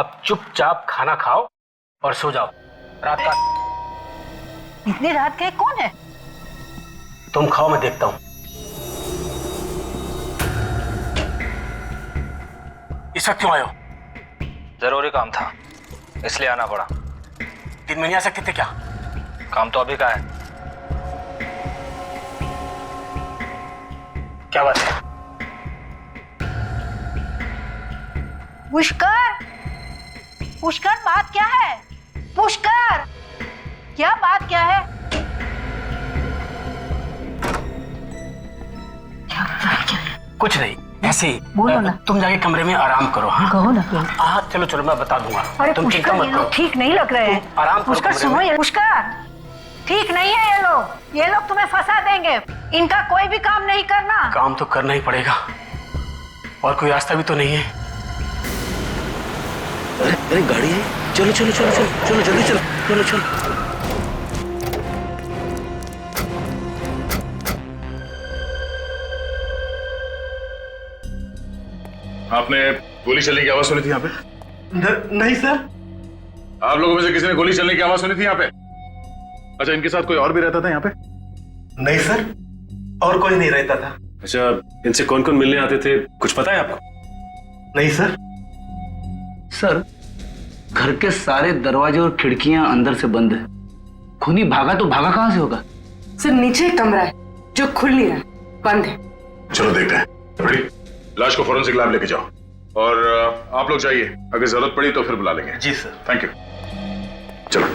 अब चुपचाप खाना खाओ और सो जाओ। रात का इतनी रात के कौन है? तुम खाओ, मैं देखता हूं। इस वक्त क्यों आए हो? जरूरी काम था इसलिए आना पड़ा। दिन में नहीं आ सकते थे क्या? काम तो अभी का है। क्या बात है? पुष्कर, पुष्कर बात क्या है? पुष्कर, क्या बात क्या है? कुछ नहीं, ऐसे ही। बोलो ना। तुम जाके कमरे में आराम करो। हाँ कहो ना। हाँ चलो चलो, मैं बता दूंगा। अरे तुम चिंता पुष्कर, मत ये करो। लोग ठीक नहीं लग रहे हैं। आराम करो पुष्कर कमरे सुनो, में। ये पुष्कर ठीक नहीं है। ये लोग तुम्हें फंसा देंगे। इनका कोई भी काम नहीं करना। काम तो करना ही पड़ेगा, और कोई रास्ता भी तो नहीं है। अरे अरे गाड़ी है, चलो चलो चलो चलो चलो जल्दी चलो, चलो चलो। आपने गोली चलने की आवाज सुनी थी यहाँ पे? नहीं सर। आप लोगों में से किसी ने गोली चलने की आवाज सुनी थी यहाँ पे? अच्छा, इनके साथ कोई और भी रहता था यहाँ पे? नहीं सर, और कोई नहीं रहता था। अच्छा, इनसे कौन कौन मिलने आते थे, कुछ पता है आपको? नहीं सर। सर, घर के सारे दरवाजे और खिड़कियां अंदर से बंद है। खूनी भागा तो भागा कहां से होगा? सर नीचे एक कमरा है जो खुल नहीं रहा, बंद है। चलो देखते हैं। रेडी? लाश को फोरेंसिक लैब लेके जाओ, और आप लोग जाइए, अगर जरूरत पड़ी तो फिर बुला लेंगे। जी सर। Thank you. चलो।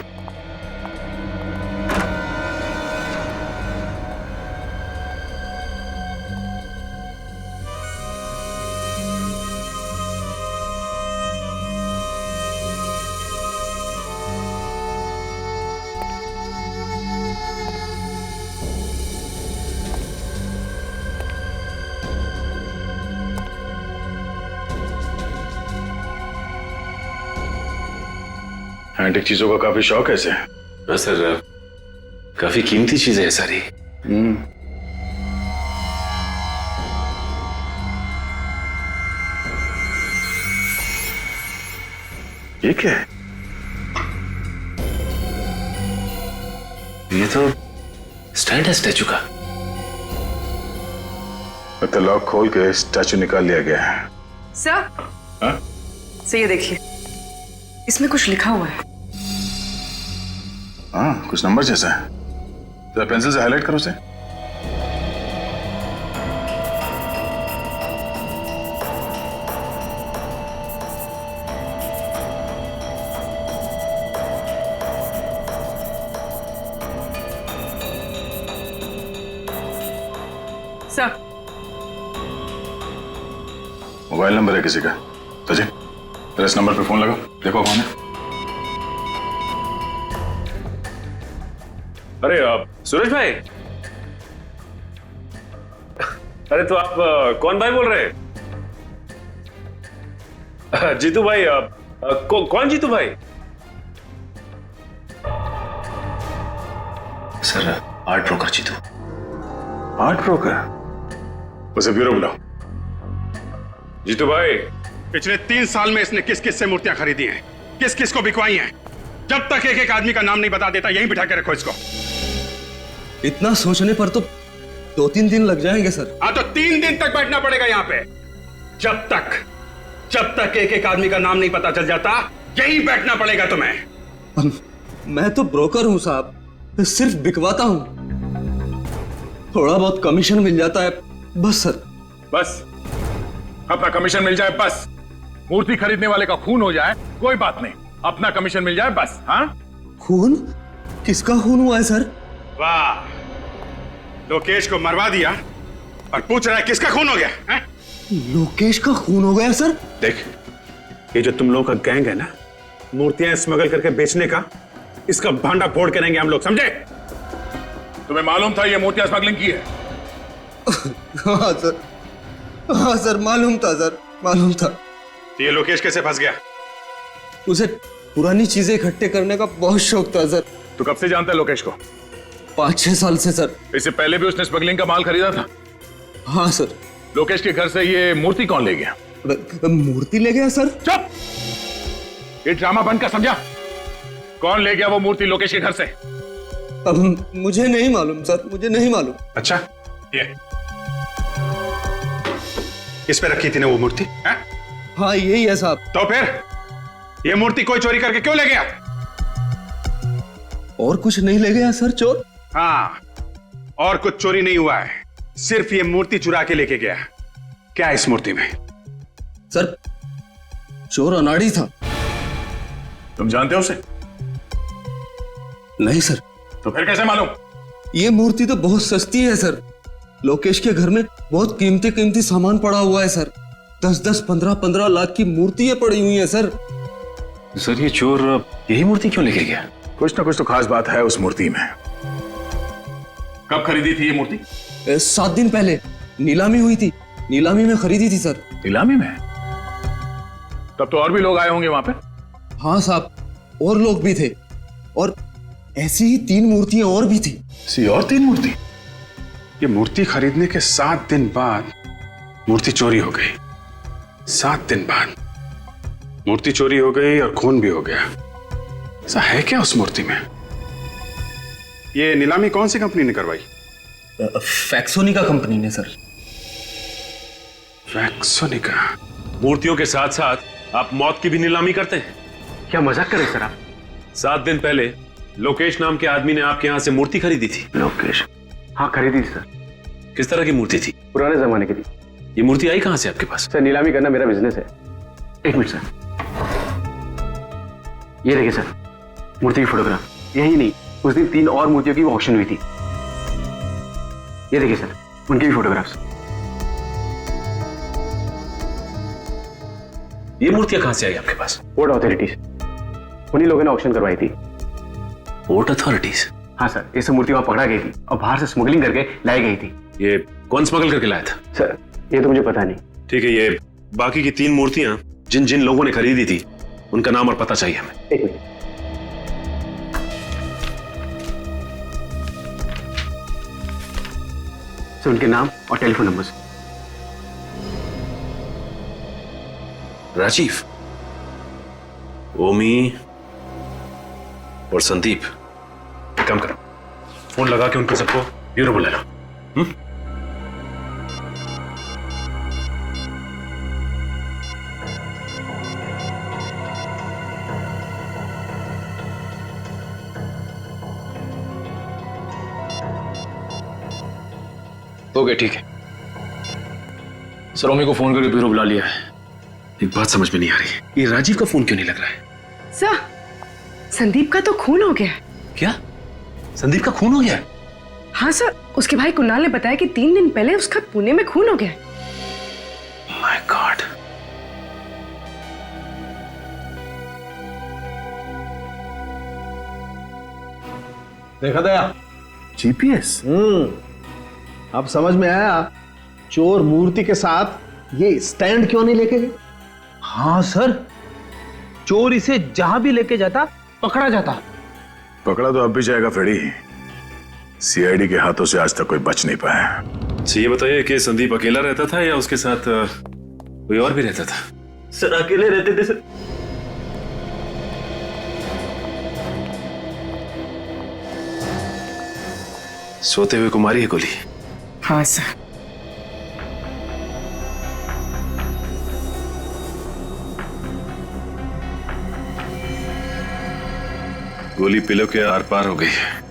एंटीक चीजों का काफी शौक है इसे। हाँ सर, काफी कीमती चीजें हैं सारी। ये क्या है? ये तो स्टैंड है स्टैचू का। तो लॉक खोल के स्टैचू निकाल लिया गया है। सर, हाँ? सर ये देखिए, इसमें कुछ लिखा हुआ है। हाँ, कुछ नंबर जैसा है। जरा पेंसिल से हाईलाइट करो उसे। सर, मोबाइल नंबर है किसी का। सचिन, तेरा इस नंबर पे फोन लगा, देखो कौन है। अरे सूरज भाई, अरे तो आप कौन भाई बोल रहे हैं? जीतू भाई, कौन जीतू भाई? Sir, art broker Jitu. Art broker? उसे ब्यूरो बुलाओ। जीतू भाई, पिछले 3 साल में इसने किस किस से मूर्तियां खरीदी हैं, किस किस को बिकवाई हैं। जब तक एक एक आदमी का नाम नहीं बता देता, यहीं बिठा के रखो इसको। इतना सोचने पर तो 2-3 दिन लग जाएंगे सर। हाँ तो 3 दिन तक बैठना पड़ेगा यहाँ पे। जब तक एक एक आदमी का नाम नहीं पता चल जाता, यहीं बैठना पड़ेगा तुम्हें। मैं तो ब्रोकर हूं साहब, सिर्फ बिकवाता हूं। थोड़ा बहुत कमीशन मिल जाता है बस सर। बस अपना कमीशन मिल जाए बस। मूर्ति खरीदने वाले का खून हो जाए कोई बात नहीं, अपना कमीशन मिल जाए बस। हाँ, खून? किसका खून हुआ है सर? वाह, लोकेश को मरवा दिया और पूछ रहा है किसका खून हो गया है? लोकेश का खून हो गया सर? देख, ये जो तुम लोगों का गैंग है ना, मूर्तियां स्मगल करके बेचने का, इसका भांडा फोड़ के रहेंगे हम लोग, समझे? तुम्हें मालूम था ये मूर्तियां स्मगलिंग की है? हाँ सर, हाँ सर, मालूम था सर, मालूम था। तो ये लोकेश कैसे फंस गया? उसे पुरानी चीजें इकट्ठे करने का बहुत शौक था सर। तो कब से जानता है लोकेश को? 5-6 साल से सर। इससे पहले भी उसने स्मगलिंग का माल खरीदा था? हाँ सर। लोकेश के घर से ये मूर्ति कौन ले गया? मूर्ति ले गया सर? चुप! ये ड्रामा बंद कर, समझा? कौन ले गया वो मूर्ति लोकेश के घर से? अब मुझे नहीं मालूम सर, मुझे नहीं मालूम। अच्छा, ये इस पे रखी थी ना वो मूर्ति? हाँ यही है साहब। तो फिर ये मूर्ति कोई चोरी करके क्यों ले गया? और कुछ नहीं ले गया सर चोर? हाँ, और कुछ चोरी नहीं हुआ है, सिर्फ ये मूर्ति चुरा के लेके गया। क्या है इस मूर्ति में? सर चोर अनाड़ी था। तुम जानते हो उसे? नहीं सर। तो फिर कैसे मालूम? ये मूर्ति तो बहुत सस्ती है सर। लोकेश के घर में बहुत कीमती कीमती सामान पड़ा हुआ है सर। 10-10, 15-15 लाख की मूर्तियां पड़ी हुई हैं सर। सर ये चोर यही मूर्ति क्यों लेके गया? कुछ ना कुछ तो खास बात है उस मूर्ति में। कब खरीदी थी ये मूर्ति? 7 दिन पहले नीलामी हुई थी, नीलामी में खरीदी थी सर। नीलामी में? तब तो और भी लोग आए होंगे वहां पे। हाँ साहब, और लोग भी थे, और ऐसी ही 3 मूर्तियां और भी थी। और 3 मूर्ति? ये मूर्ति खरीदने के 7 दिन बाद मूर्ति चोरी हो गई। 7 दिन बाद मूर्ति चोरी हो गई और खून भी हो गया। ऐसा है क्या उस मूर्ति में? ये नीलामी कौन सी कंपनी ने करवाई? फैक्सोनिका कंपनी ने सर। फैक्सोनिका? मूर्तियों के साथ साथ आप मौत की भी नीलामी करते हैं? क्या मजाक कर रहे सर आप? 7 दिन पहले लोकेश नाम के आदमी ने आपके यहां से मूर्ति खरीदी थी। लोकेश? हाँ खरीदी थी सर। किस तरह की मूर्ति थी? पुराने जमाने की थी। ये मूर्ति आई कहां से आपके पास? सर नीलामी करना मेरा बिजनेस है। 1 मिनट सर, ये देखिए सर मूर्ति की फोटोग्राफ। यही नहीं, उस दिन 3 और मूर्तियों की ऑक्शन हुई थी। ये देखिए सर उनकी भी फोटोग्राफ्स। ये मूर्तियां कहां से आई आपके पास? पोर्ट अथॉरिटीज, उन्हीं लोगों ने ऑक्शन करवाई थी। Port authorities? हाँ सर, ये सब मूर्ति वहां पकड़ा गई थी और बाहर से स्मगलिंग करके लाई गई थी। ये कौन स्मगल करके लाया था? सर ये तो मुझे पता नहीं। ठीक है, ये बाकी की 3 मूर्तियां जिन जिन लोगों ने खरीदी थी उनका नाम और पता चाहिए हमें। 1 मिनट। सर उनके नाम और टेलीफोन नंबर्स। राजीव, ओमी और संदीप, एक काम करो, फोन लगा के उनको सबको ब्यूरो बुला लो। ओके ठीक है सर, ओमी को फोन करके ब्यूरो बुला लिया है। एक बात समझ में नहीं आ रही, ये राजीव का फोन क्यों नहीं लग रहा है? सर संदीप का तो खून हो गया। क्या? संदीप का खून हो गया? हाँ सर, उसके भाई कुणाल ने बताया कि 3 दिन पहले उसका पुणे में खून हो गया। My God. देखा दया? जीपीएस? अब समझ में आया चोर मूर्ति के साथ ये स्टैंड क्यों नहीं लेके गए। हाँ सर, चोर इसे जहां भी लेके जाता पकड़ा जाता। पकड़ा तो अब भी जाएगा फ्रेडी। सीआईडी के हाथों से आज तक कोई बच नहीं पाया। अच्छा ये बताइए कि संदीप अकेला रहता था या उसके साथ कोई और भी रहता था? सर अकेले रहते थे सर। सोते हुए को मारी है गोली? हाँ सर। गोली पिलो के आर पार हो गई है।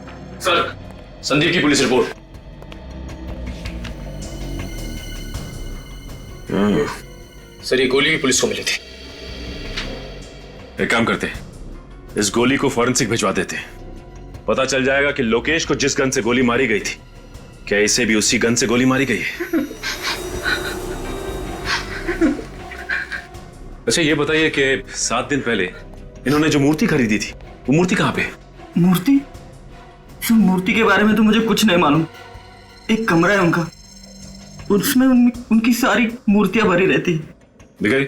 सर संदीप की पुलिस रिपोर्ट। सर ये गोली भी पुलिस को मिली थी। एक काम करते हैं, इस गोली को फॉरेंसिक भिजवा देते हैं। पता चल जाएगा कि लोकेश को जिस गन से गोली मारी गई थी, क्या इसे भी उसी गन से गोली मारी गई है? अच्छा ये बताइए कि 7 दिन पहले इन्होंने जो मूर्ति खरीदी थी, वो मूर्ति कहां पे है? मूर्ति? सर मूर्ति के बारे में तो मुझे कुछ नहीं मालूम। एक कमरा है उनका, उसमें उनकी सारी मूर्तियां भरी रहती है। दिखाई।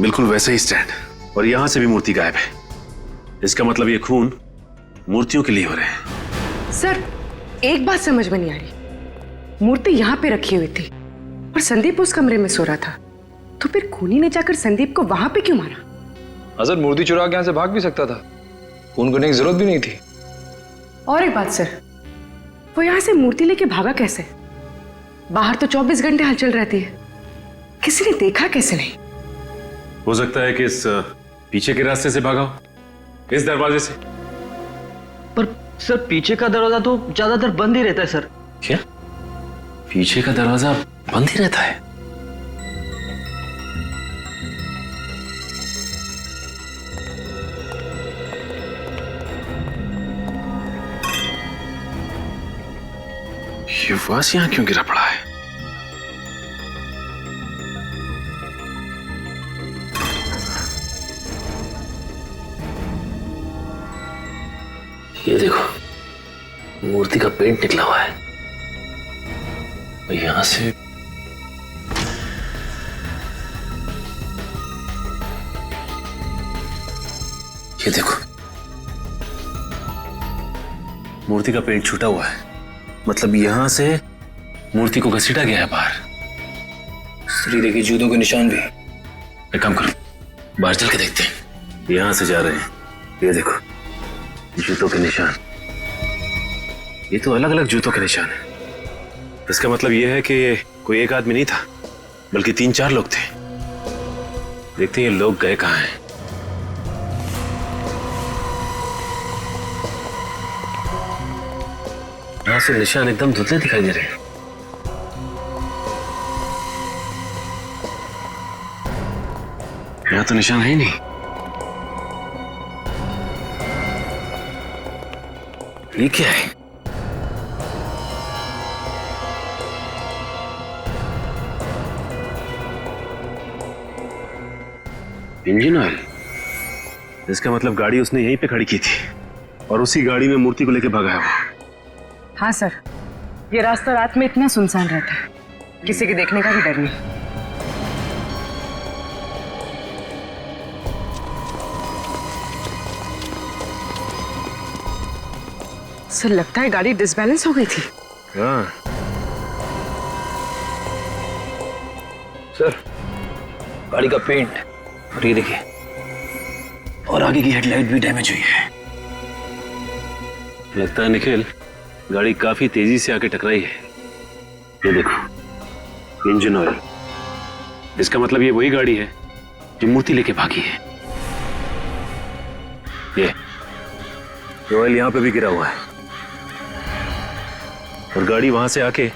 बिल्कुल वैसे ही स्टैंड, और यहां से भी मूर्ति गायब है। इसका मतलब ये खून मूर्तियों के लिए हो रहे हैं। सर, एक बात समझ में नहीं आ रही। मूर्ति यहाँ पे रखी हुई थी और संदीप उस कमरे में सो रहा था, तो फिर खूनी ने जाकर संदीप को वहां पे क्यों मारा? अजर मूर्ति चुरा के यहाँ से भाग भी सकता था, खून करने की जरूरत भी नहीं थी। और एक बात सर, वो यहाँ से मूर्ति लेके भागा कैसे? बाहर तो 24 घंटे हलचल रहती है, किसी ने देखा कैसे नहीं? हो सकता है कि इस पीछे के रास्ते से भागा हो, इस दरवाजे से। पर सर पीछे का दरवाजा तो ज्यादातर बंद ही रहता है सर। क्या पीछे का दरवाजा बंद ही रहता है? ये वास यहां क्यों गिरा पड़ा है? ये देखो, मूर्ति का पेंट निकला हुआ है। यहां से ये देखो, मूर्ति का पेंट छूटा हुआ है, मतलब यहां से मूर्ति को घसीटा गया है बाहर। सर, देखिए जूतों के निशान भी। एक काम करो, बाहर चल के देखते हैं। यहां से जा रहे हैं, ये देखो जूतों के निशान। ये तो अलग अलग जूतों के निशान है। इसका मतलब ये है कि ये कोई एक आदमी नहीं था, बल्कि 3-4 लोग थे। देखते हैं ये लोग गए कहां हैं। यहां से निशान एकदम धुंधले दिखाई दे रहे हैं। यहां तो निशान है ही नहीं। ये क्या है? Engine oil. इसका मतलब गाड़ी उसने यहीं पे खड़ी की थी और उसी गाड़ी में मूर्ति को लेके भगाया वो। हाँ सर, ये रास्ता रात में इतना सुनसान रहता है, किसी के देखने का भी डर नहीं। सर, लगता है गाड़ी डिसबैलेंस हो गई थी। हाँ सर, गाड़ी का पेंट और ये देखिए, और आगे की हेडलाइट भी डैमेज हुई है। लगता है निखिल गाड़ी काफी तेजी से आके टकराई है। ये देखो इंजन ऑयल। इसका मतलब ये वही गाड़ी है जो मूर्ति लेके भागी है। ये ऑयल यहां पे भी गिरा हुआ है और गाड़ी वहां से आके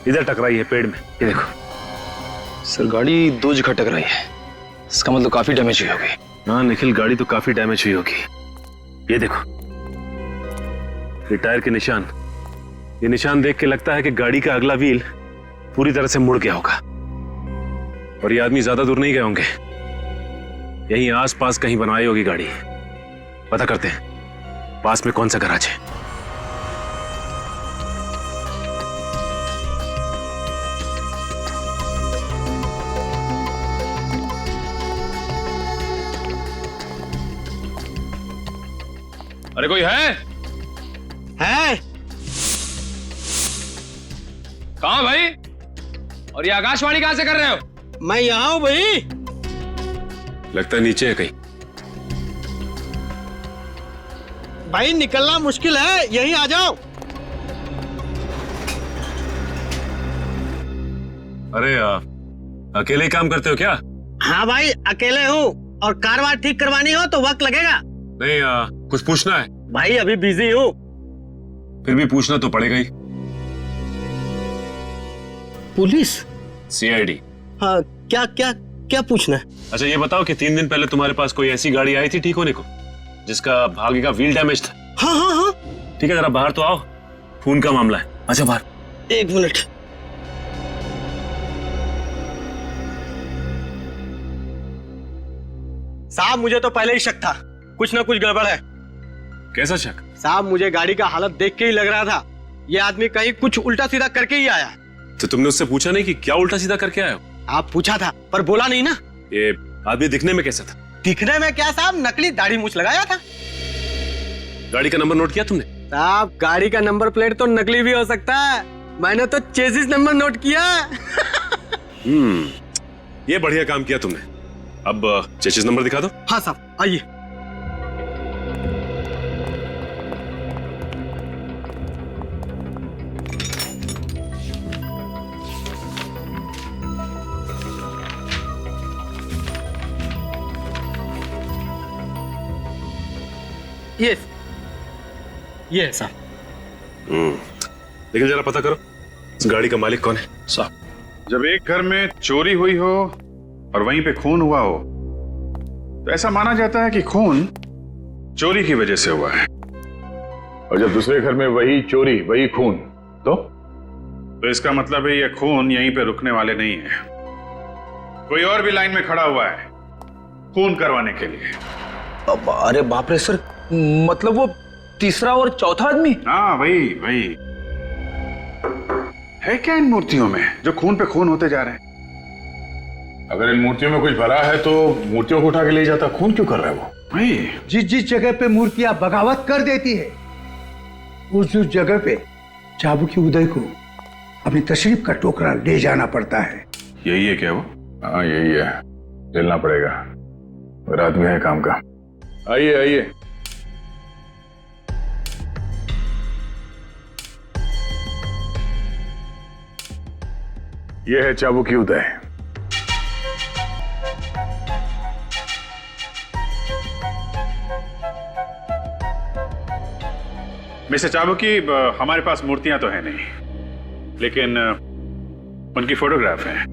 इधर टकराई है पेड़ में। ये देखो सर, गाड़ी 2 जगह टकराई है, इसका मतलब काफी डैमेज हुई होगी। हाँ निखिल, गाड़ी तो काफी डैमेज हुई होगी। ये देखो ये टायर के निशान। ये निशान देख के लगता है कि गाड़ी का अगला व्हील पूरी तरह से मुड़ गया होगा और ये आदमी ज्यादा दूर नहीं गए होंगे, यहीं आसपास कहीं बनवाई होगी गाड़ी। पता करते हैं पास में कौन सा गैराज है। अरे कोई है? कहाँ भाई? और ये आकाशवाणी कहां से कर रहे हो? मैं यहाँ हूँ भाई। लगता है नीचे है कहीं। भाई निकलना मुश्किल है, यहीं आ जाओ। अरे अकेले ही काम करते हो क्या? हाँ भाई, अकेले हूँ और कारवार ठीक करवानी हो तो वक्त लगेगा। नहीं कुछ पूछना है। भाई अभी बिजी हूँ। फिर भी पूछना तो पड़ेगा ही। पुलिस? सीआईडी। हाँ, क्या क्या क्या पूछना है? अच्छा ये बताओ कि 3 दिन पहले तुम्हारे पास कोई ऐसी गाड़ी आई थी ठीक होने को जिसका आगे का व्हील डैमेज था? हाँ हाँ हाँ। ठीक है, जरा बाहर तो आओ, खून का मामला है। अच्छा बाहर। 1 मिनट। साहब मुझे तो पहले ही शक था, कुछ ना कुछ गड़बड़ है। कैसा शक? साहब मुझे गाड़ी का हालत देख के ही लग रहा था ये आदमी कहीं कुछ उल्टा सीधा करके ही आया है। तो तुमने उससे पूछा नहीं कि क्या उल्टा सीधा करके आया हो? आप पूछा था पर बोला नहीं ना। ये आदमी दिखने में कैसा था? दिखने में क्या साहब, नकली दाढ़ी मूछ लगाया था। गाड़ी का नंबर नोट किया तुमने? साहब गाड़ी का नंबर प्लेट तो नकली भी हो सकता है, मैंने तो चेसिस नंबर नोट किया। ये बढ़िया काम किया तुमने। अब चेसिस नंबर दिखा दो। हाँ साहब आइए। ये साहब। लेकिन जरा पता करो इस गाड़ी का मालिक कौन है। साहब जब एक घर में चोरी हुई हो और वहीं पे खून हुआ हो तो ऐसा माना जाता है कि खून चोरी की वजह से हुआ है। और जब दूसरे घर में वही चोरी वही खून तो इसका मतलब है ये खून यहीं पे रुकने वाले नहीं है, कोई और भी लाइन में खड़ा हुआ है खून करवाने के लिए। अरे बाप रे सर, मतलब वो तीसरा और चौथा आदमी? हाँ वही वही। है क्या इन मूर्तियों में जो खून पे खून होते जा रहे हैं? अगर इन मूर्तियों में कुछ भरा है तो मूर्तियों को उठा के ले जाता, खून क्यों कर रहा है वो? वही जिस जिस जगह पे मूर्तियां बगावत कर देती है उस जगह पे चाबुकी उदय को अपनी तशरीफ का टोकरा ले जाना पड़ता है। यही है क्या वो? हाँ यही है, झेलना पड़ेगा, रात में है काम का। आइए आइए। यह है चाबुकी उदय। मिस्टर चाबुकी, हमारे पास मूर्तियां तो है नहीं, लेकिन उनकी फोटोग्राफ है।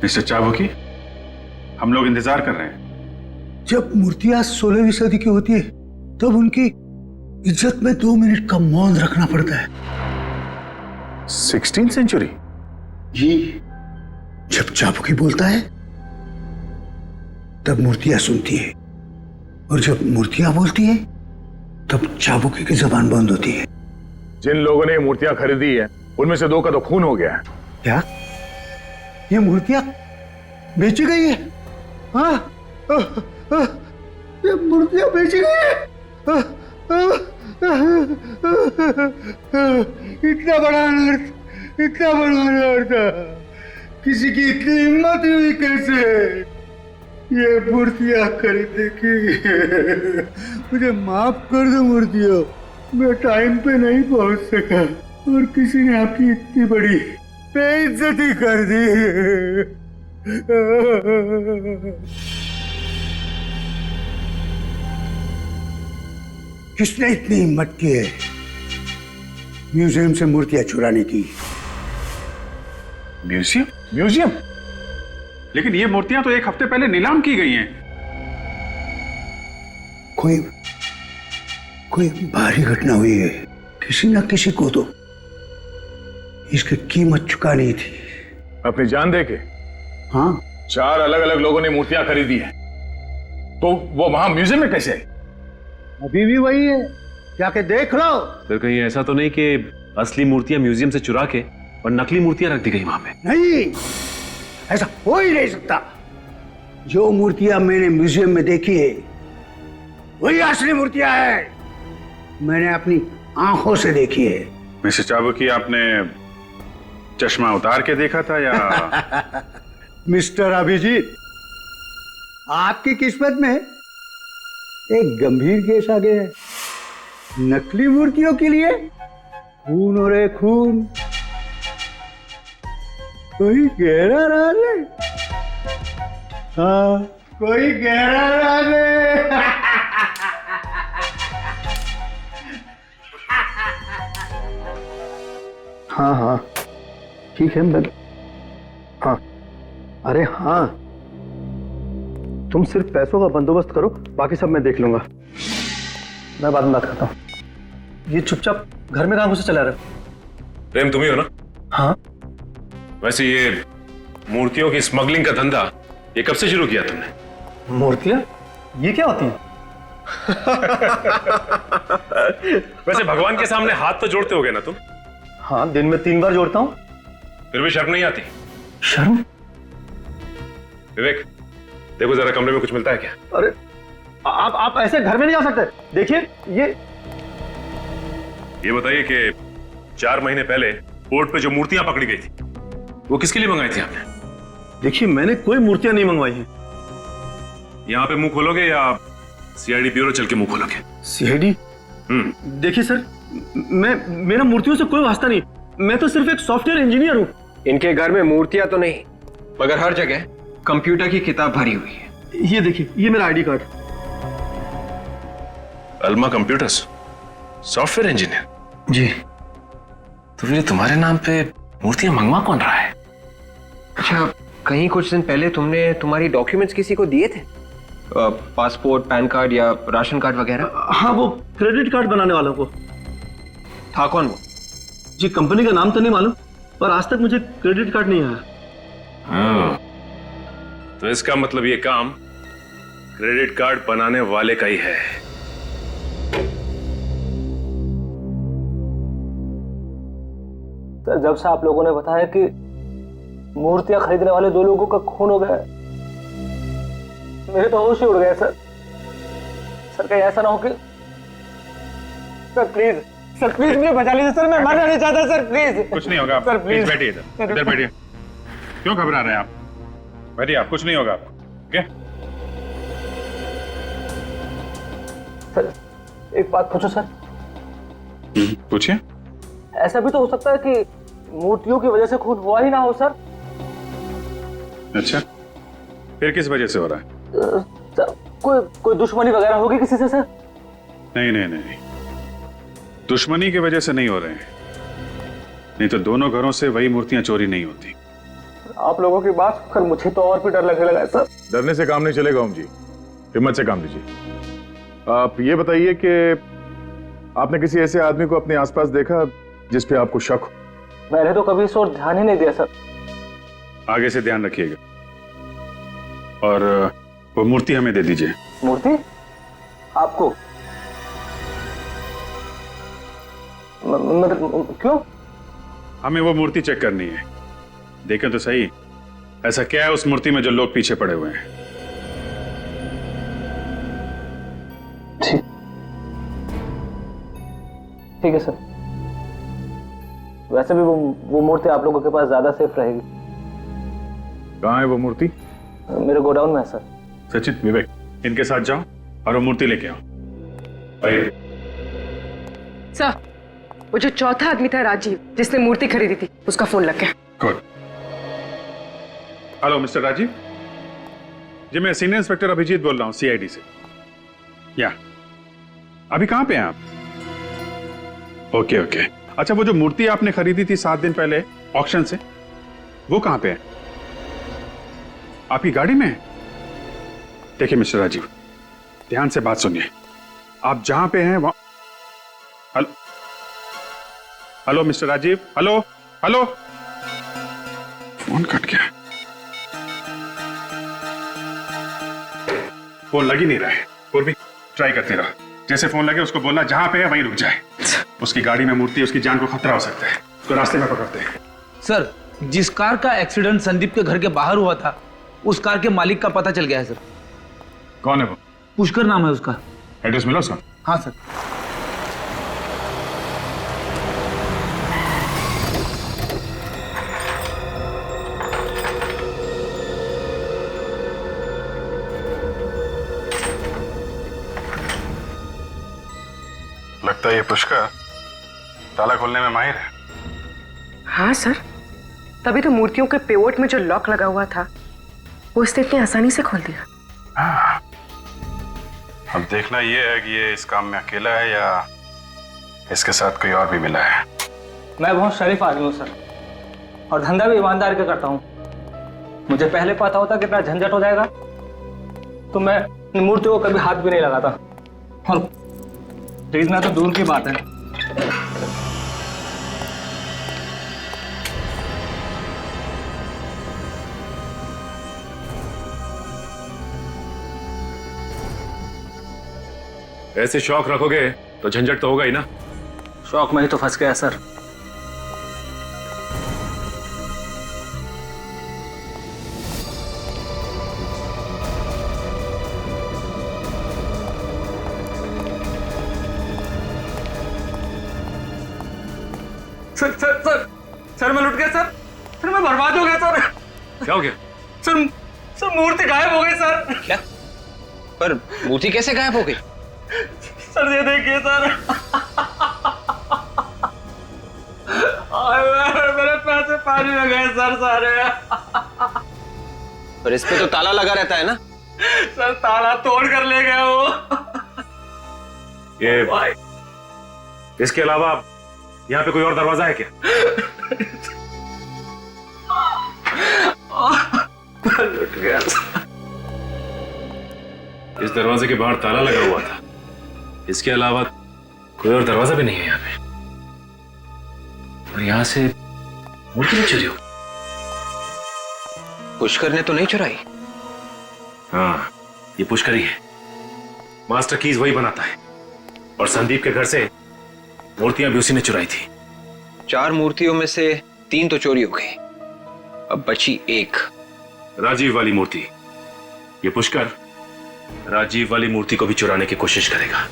मिस्टर चाबुकी, हम लोग इंतजार कर रहे हैं। जब मूर्तियां 16वीं सदी की होती है तब उनकी इज्जत में 2 मिनट का मौन रखना पड़ता है। 16th century? जी, जब चाबुकी बोलता है तब मूर्तियां सुनती है, और जब मूर्तियां बोलती है तब चाबुकी की जबान बंद होती है। जिन लोगों ने ये मूर्तियां खरीदी है उनमें से 2 का तो खून हो गया है। क्या ये मूर्तियां बेची गई है? हाँ, ये मूर्तियां बेची गई है। इतना बड़ा अनर्थ, इतना बड़ा अनर्थ, किसी की इतनी हिम्मत हुई कैसे ये मूर्तियां खरीदने की? मुझे माफ कर दो मूर्तियों, मैं टाइम पे नहीं पहुंच सका और किसी ने आपकी इतनी बड़ी बेइज्जती कर दी। किसने इतनी हिम्मत की है म्यूजियम से मूर्तियां चुराने की? म्यूजियम? म्यूजियम? लेकिन ये मूर्तियां तो 1 हफ्ते पहले नीलाम की गई हैं। कोई भारी घटना हुई है, किसी न किसी को तो इसकी कीमत चुकानी थी। अपनी जान दे के? हाँ, 4 अलग अलग लोगों ने मूर्तियां खरीदी हैं, तो वो वहां म्यूजियम में कैसे? अभी भी वही है, जाके देख लो। फिर कहीं ऐसा तो नहीं कि असली मूर्तियां म्यूजियम से चुरा के और नकली मूर्तियां रख दी गई वहां पे? नहीं, ऐसा हो ही नहीं सकता। जो मूर्तियां मैंने म्यूजियम में देखी है वही असली मूर्तियां हैं, मैंने अपनी आंखों से देखी है। मिस्टर चाबुकी, आपने चश्मा उतार के देखा था या? मिस्टर अभिजीत, आपकी किस्मत में एक गंभीर केस आ गया है। नकली मूर्तियों के लिए खून हो रहे खून। कोई गहरा राज है? हाँ, कोई गहरा राज है। हाँ हाँ ठीक है मैं, हाँ, अरे हाँ, तुम सिर्फ पैसों का बंदोबस्त करो, बाकी सब मैं देख लूंगा। मैं बाद में बात करता हूँ। ये चुपचाप घर में कहाँ घुसे चला रहे हो? प्रेम तुम ही हो ना? हाँ। वैसे ये मूर्तियों की स्मगलिंग का धंधा ये कब से शुरू किया तुमने? मूर्तियाँ? ये क्या होती है? वैसे भगवान के सामने हाथ तो जोड़ते होगे ना तुम? हाँ, दिन में 3 बार जोड़ता हूँ। फिर भी शर्म नहीं आती? शर्म? विवेक देखो जरा कमरे में कुछ मिलता है क्या? अरे आप ऐसे घर में नहीं जा सकते। देखिए ये बताइए कि 4 महीने पहले पोर्ट पे जो मूर्तियां पकड़ी गई थी वो किसके लिए मंगाई थी आपने? देखिए, मैंने कोई मूर्तियां नहीं मंगवाई हैं। यहाँ पे मुंह खोलोगे या सीआईडी ब्यूरो चल के मुंह खोलोगे? सीआईडी? देखिए सर, मेरा मूर्तियों से कोई वास्ता नहीं। मैं तो सिर्फ एक सॉफ्टवेयर इंजीनियर हूँ। इनके घर में मूर्तियां तो नहीं, मगर हर जगह कंप्यूटर की किताब भरी हुई है। ये देखिए, ये मेरा ID card. Alma computers, software engineer? जी। तो फिर तुम्हारे नाम पे मूर्तियां मंगवा कौन रहा है? अच्छा, कहीं कुछ दिन पहले तुमने तुम्हारी डॉक्यूमेंट्स किसी को दिए थे? पासपोर्ट, पैन कार्ड या राशन कार्ड वगैरह? हाँ, वो क्रेडिट कार्ड बनाने वालों को। था कौन वो? जी, कंपनी का नाम तो नहीं मालूम, पर आज तक मुझे क्रेडिट कार्ड नहीं आया। तो इसका मतलब ये काम क्रेडिट कार्ड बनाने वाले का ही है। सर, जब से आप लोगों ने बताया कि मूर्तियां खरीदने वाले 2 लोगों का खून हो गया, मेरे तो होश ही उड़ गए सर। सर, कहीं ऐसा ना हो कि सर प्लीज मुझे बचा लीजिए सर, मैं मरना नहीं चाहता सर, प्लीज। कुछ नहीं होगा सर, प्लीज बैठिए इधर बैठिए। क्यों घबरा रहे हैं आप? बैठिए आप, कुछ नहीं होगा आपको। ओके सर, एक बात पूछो सर? पूछिए। ऐसा भी तो हो सकता है कि मूर्तियों की वजह से खून हुआ ही ना हो सर। अच्छा, फिर किस वजह से हो रहा है? सर, कोई दुश्मनी वगैरह होगी किसी से सर? नहीं, दुश्मनी की वजह से नहीं हो रहे हैं, नहीं तो दोनों घरों से वही मूर्तियां चोरी नहीं होती। आप लोगों की बात सुनकर मुझे तो और भी डर लगने लगा है सर। डरने से काम नहीं चलेगा ओम जी, हिम्मत से काम लीजिए। आप ये बताइए कि आपने किसी ऐसे आदमी को अपने आसपास देखा जिस पे आपको शक हो? मैंने तो कभी इस ओर ध्यान ही नहीं दिया सर। आगे से ध्यान रखिएगा और वो मूर्ति हमें दे दीजिए। मूर्ति? आपको? मतलब क्यों? हमें वो मूर्ति चेक करनी है। देखें तो सही, ऐसा क्या है उस मूर्ति में जो लोग पीछे पड़े हुए हैं। ठीक है सर। वैसे भी वो मूर्ति आप लोगों के पास ज्यादा सेफ रहेगी। कहाँ है वो मूर्ति? मेरे गोडाउन में है सर। सचिन, विवेक, इनके साथ जाओ और वो मूर्ति लेके आओ। सर, वो जो चौथा आदमी था राजीव, जिसने मूर्ति खरीदी थी, उसका फोन लग गया। गुड। हेलो मिस्टर राजीव जी, मैं सीनियर इंस्पेक्टर अभिजीत बोल रहा हूँ सीआईडी से। या अभी कहाँ पे हैं आप? ओके। अच्छा, वो जो मूर्ति आपने खरीदी थी 7 दिन पहले ऑक्शन से, वो कहाँ पे है? आपकी गाड़ी में है? देखिए मिस्टर राजीव, ध्यान से बात सुनिए। आप जहां पे हैं वहां। Hello mister Rajiv, hello. Phone cut गया, फोन लग ही नहीं रहा है। और भी ट्राई करते रहो, जैसे फोन लगे उसको बोलना जहां पे है वहीं रुक जाए। उसकी गाड़ी में मूर्ति, उसकी जान को खतरा हो सकता है, उसको रास्ते में पकड़ते हैं। सर, जिस कार का एक्सीडेंट संदीप के घर के बाहर हुआ था, उस कार के मालिक का पता चल गया है सर। कौन है वो? पुष्कर नाम है उसका। एड्रेस मिला उसका? हाँ सर। लगता है ये पुष्कर ताला खोलने में माहिर है। हाँ सर, तभी तो मूर्तियों के पेवोट में जो लॉक लगा हुआ था वो इसने इतनी आसानी से खोल दिया। अब देखना ये है कि ये इस काम में अकेला है या इसके साथ कोई और भी मिला है। मैं बहुत शरीफ आदमी हूँ सर, और धंधा भी ईमानदार का करता हूँ। मुझे पहले पता होता कितना झंझट हो जाएगा, तो मैं इन मूर्तियों को कभी हाथ भी नहीं लगाता, और खरीदना तो दूर की बात है। ऐसे शौक रखोगे तो झंझट तो होगा ही ना। शौक में ही तो फंस गया sir. Sir sir sir sir मैं लुट गया सर। सर मैं बर्बाद हो गया सर। क्या हो गया? सर सर मूर्ति गायब हो गई सर। क्या? पर मूर्ति कैसे गायब हो गई? सर ये देखिए सर। मेरे पैसे पानी में गए सर सारे। पर इस पे तो ताला लगा रहता है ना। सर ताला तोड़ कर ले गया वो। ये इसके अलावा यहाँ पे कोई और दरवाजा है क्या? लुट गया। इस दरवाजे के बाहर ताला लगा हुआ था, इसके अलावा कोई और दरवाजा भी नहीं है यहाँ पे। और यहाँ से मूर्ति नहीं चुरी हो? पुष्कर ने तो नहीं चुराई। हाँ, ये पुष्कर ही है। मास्टर कीज वही बनाता है, और संदीप के घर से मूर्तियां भी उसी ने चुराई थी। 4 मूर्तियों में से 3 तो चोरी हो गई, अब बची 1। राजीव वाली मूर्ति। ये पुष्कर राजीव वाली मूर्ति को भी चुराने की कोशिश करेगा।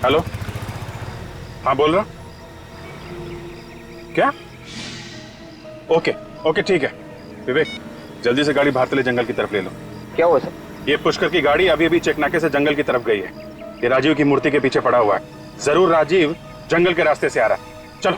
हेलो, हाँ बोल रहा। क्या? ओके ओके ठीक है। विवेक, जल्दी से गाड़ी भातले जंगल की तरफ ले लो। क्या हुआ सर? ये पुष्कर की गाड़ी अभी अभी चेकनाके से जंगल की तरफ गई है। ये राजीव की मूर्ति के पीछे पड़ा हुआ है। जरूर राजीव जंगल के रास्ते से आ रहा है। चलो।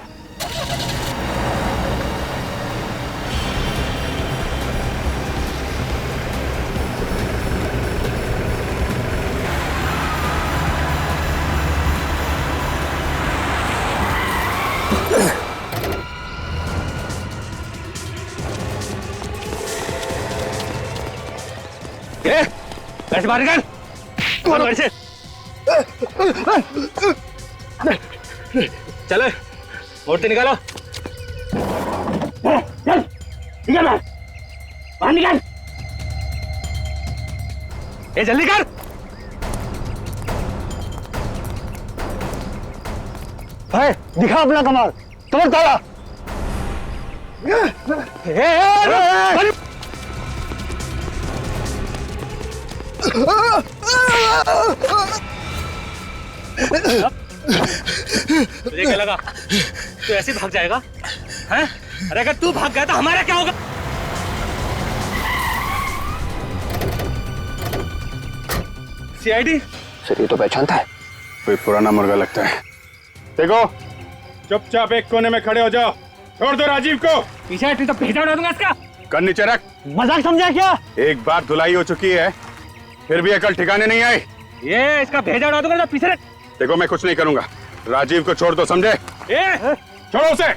ऐसे बाहर निकल। कौन घर से? चलो मूर्ति निकालो। चल निकल बाहर निकल। ए जल्दी कर। है दिखा अपना कमाल। कमर ताला। तुझे क्या लगा तू ऐसे भाग जाएगा? हैं? अरे अगर तू भाग गया तो हमारा क्या होगा? सीआईडी? सर ये तो पहचानता है। कोई पुराना मुर्गा लगता है। देखो, चुपचाप एक कोने में खड़े हो जाओ। छोड़ दो राजीव को। पीछे हट तो भेजा उड़ा दूंगा इसका। कर नीचे रख। मजाक समझा क्या? एक बार धुलाई हो चुकी है, फिर भी अकल ठिकाने नहीं आई। ये इसका भेजा उड़ा दूंगा तो पीछे रख। देखो मैं कुछ नहीं करूंगा, राजीव को छोड़ दो, समझे? छोड़ो उसे।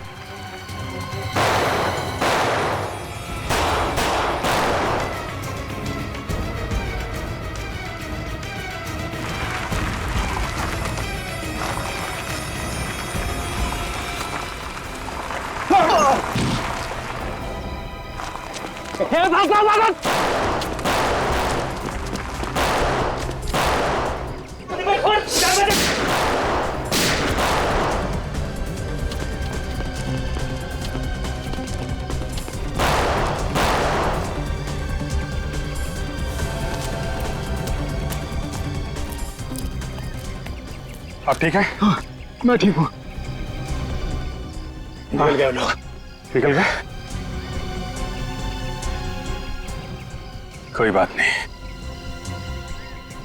भाग भाग भाग। अब ठीक है? हाँ, मैं ठीक हूँ। निकल गए लोग। निकल गए? कोई बात नहीं,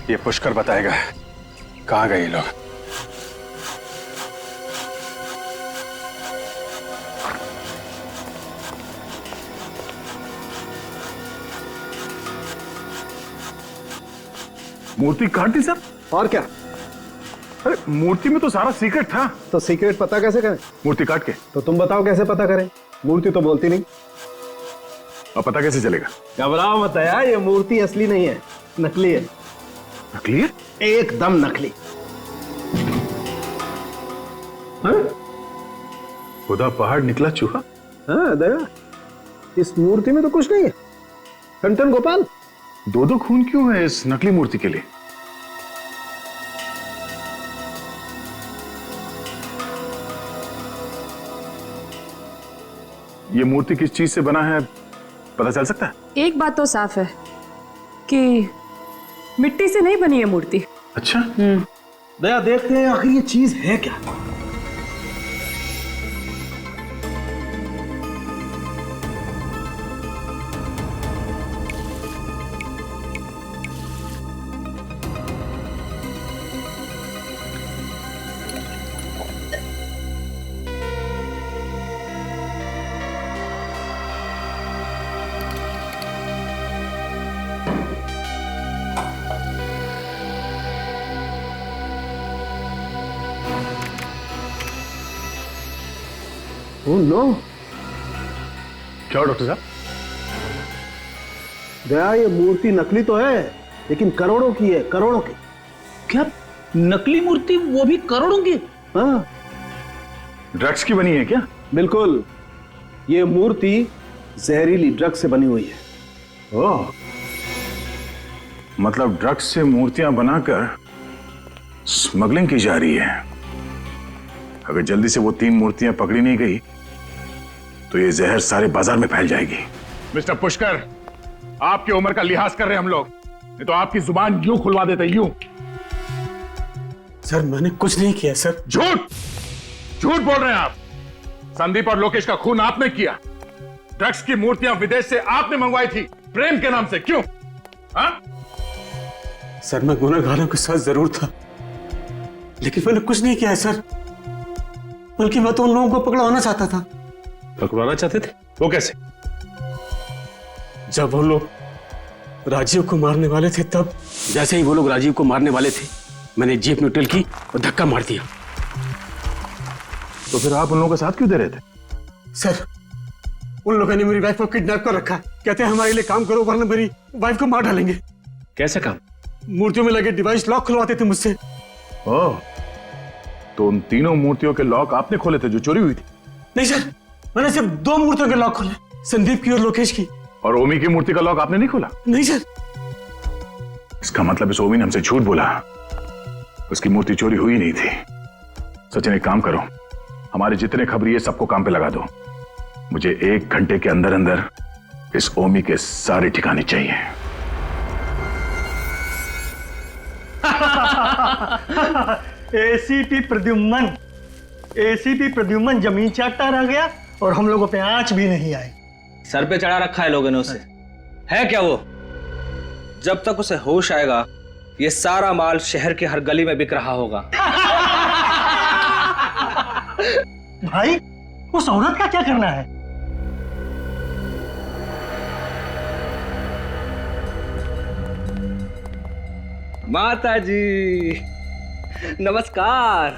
ये पुष्कर बताएगा कहाँ गए ये लोग। मूर्ति काट दी सर। और क्या? अरे मूर्ति में तो सारा सीक्रेट था। तो सीक्रेट पता कैसे करें? मूर्ति काट के। तो तुम बताओ कैसे पता करें? मूर्ति तो बोलती नहीं। और पता कैसे चलेगा? घबराओ मत यार, ये मूर्ति असली नहीं है, नकली है। नकली है? एकदम नकली। हाँ? खुदा पहाड़ निकला चूहा। हाँ दया, इस मूर्ति में तो कुछ नहीं है। टन गोपाल, दो खून क्यों है इस नकली मूर्ति के लिए? ये मूर्ति किस चीज से बना है पता चल सकता है? एक बात तो साफ है कि मिट्टी से नहीं बनी है मूर्ति। अच्छा। दया देखते हैं आखिर ये चीज है क्या। ओह नो, क्या डॉक्टर साहब? दया ये मूर्ति नकली तो है लेकिन करोड़ों की है, करोड़ों की। क्या नकली मूर्ति, वो भी करोड़ों की? हाँ ड्रग्स की बनी है क्या? बिल्कुल, ये मूर्ति जहरीली ड्रग्स से बनी हुई है। ओह, मतलब ड्रग्स से मूर्तियां बनाकर स्मगलिंग की जा रही है। अगर जल्दी से वो 3 मूर्तियां पकड़ी नहीं गई तो ये जहर सारे बाजार में फैल जाएगी। मिस्टर पुष्कर, आपकी उम्र का लिहाज कर रहे हैं हम लोग, नहीं तो आपकी जुबान यूं खुलवा देते, यूं। सर मैंने कुछ नहीं किया सर। झूठ झूठ बोल रहे हैं आप। संदीप और लोकेश का खून आपने किया। ड्रग्स की मूर्तियां विदेश से आपने मंगवाई थी प्रेम के नाम से, क्यों? हाँ? सर मैं गुनहगारों के साथ जरूर था लेकिन मैंने कुछ नहीं किया है सर, बल्कि मैं तो उन लोगों को पकड़वाना चाहता था। पकड़वाना चाहते थे? वो कैसे? जब वो लोग राजीव को मारने वाले थे तब जैसे ही वो लोग राजीव को मारने वाले थे मैंने जीप न्यूट्रल की और धक्का मार दिया। तो फिर आप उन लोगों के साथ क्यों दे रहे थे? सर उन लोगों ने मेरी वाइफ को किडनैप कर रखा, कहते हैं हमारे लिए काम करो वरना मेरी वाइफ को मार डालेंगे। कैसे काम? मूर्तियों में लगे डिवाइस लॉक खुलवाते थे मुझसे। ओह, तो उन तीनों मूर्तियों के लॉक आपने खोले थे जो चोरी हुई थी? नहीं सर, मैंने सिर्फ 2 मूर्तियों के लॉक खोले, संदीप की और लोकेश की। और ओमी की मूर्ति का लॉक आपने नहीं खोला? नहीं सर। इसका मतलब इस ओमी ने हमसे झूठ बोला, उसकी मूर्ति चोरी हुई नहीं थी। सचिन एक काम करो, हमारे जितने खबरी है सबको काम पे लगा दो। मुझे 1 घंटे के अंदर अंदर इस ओमी के सारे ठिकाने चाहिए। एसीपी प्रद्युम्न जमीन चाटता रह गया और हम लोगों पे आंच भी नहीं आई। सर पे चढ़ा रखा है लोगों ने उसे। है क्या वो? जब तक उसे होश आएगा ये सारा माल शहर के हर गली में बिक रहा होगा। भाई उस औरत का क्या करना है? माता जी नमस्कार।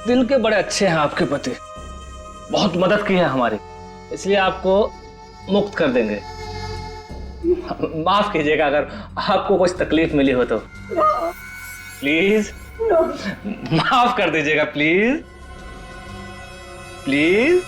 दिल के बड़े अच्छे हैं आपके पति, बहुत मदद की है हमारी, इसलिए आपको मुक्त कर देंगे। माफ कीजिएगा अगर आपको कुछ तकलीफ मिली हो तो। प्लीज माफ कर दीजिएगा, प्लीज प्लीज।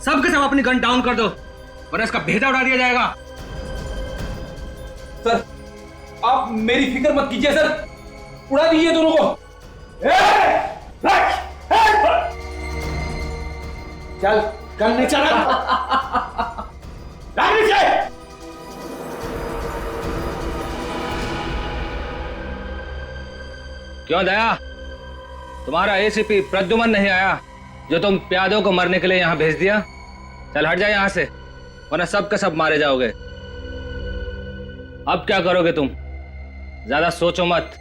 सब के सब अपनी गन डाउन कर दो, वरना इसका भेजा उड़ा दिया जाएगा। सर आप मेरी फिक्र मत कीजिए सर, उड़ा दीजिए दोनों को। चल कल नहीं चला। क्यों दया, तुम्हारा एसीपी प्रद्युमन नहीं आया जो तुम प्यादों को मरने के लिए यहां भेज दिया? चल हट जाए यहां से, वरना सब के सब मारे जाओगे। अब क्या करोगे तुम? ज्यादा सोचो मत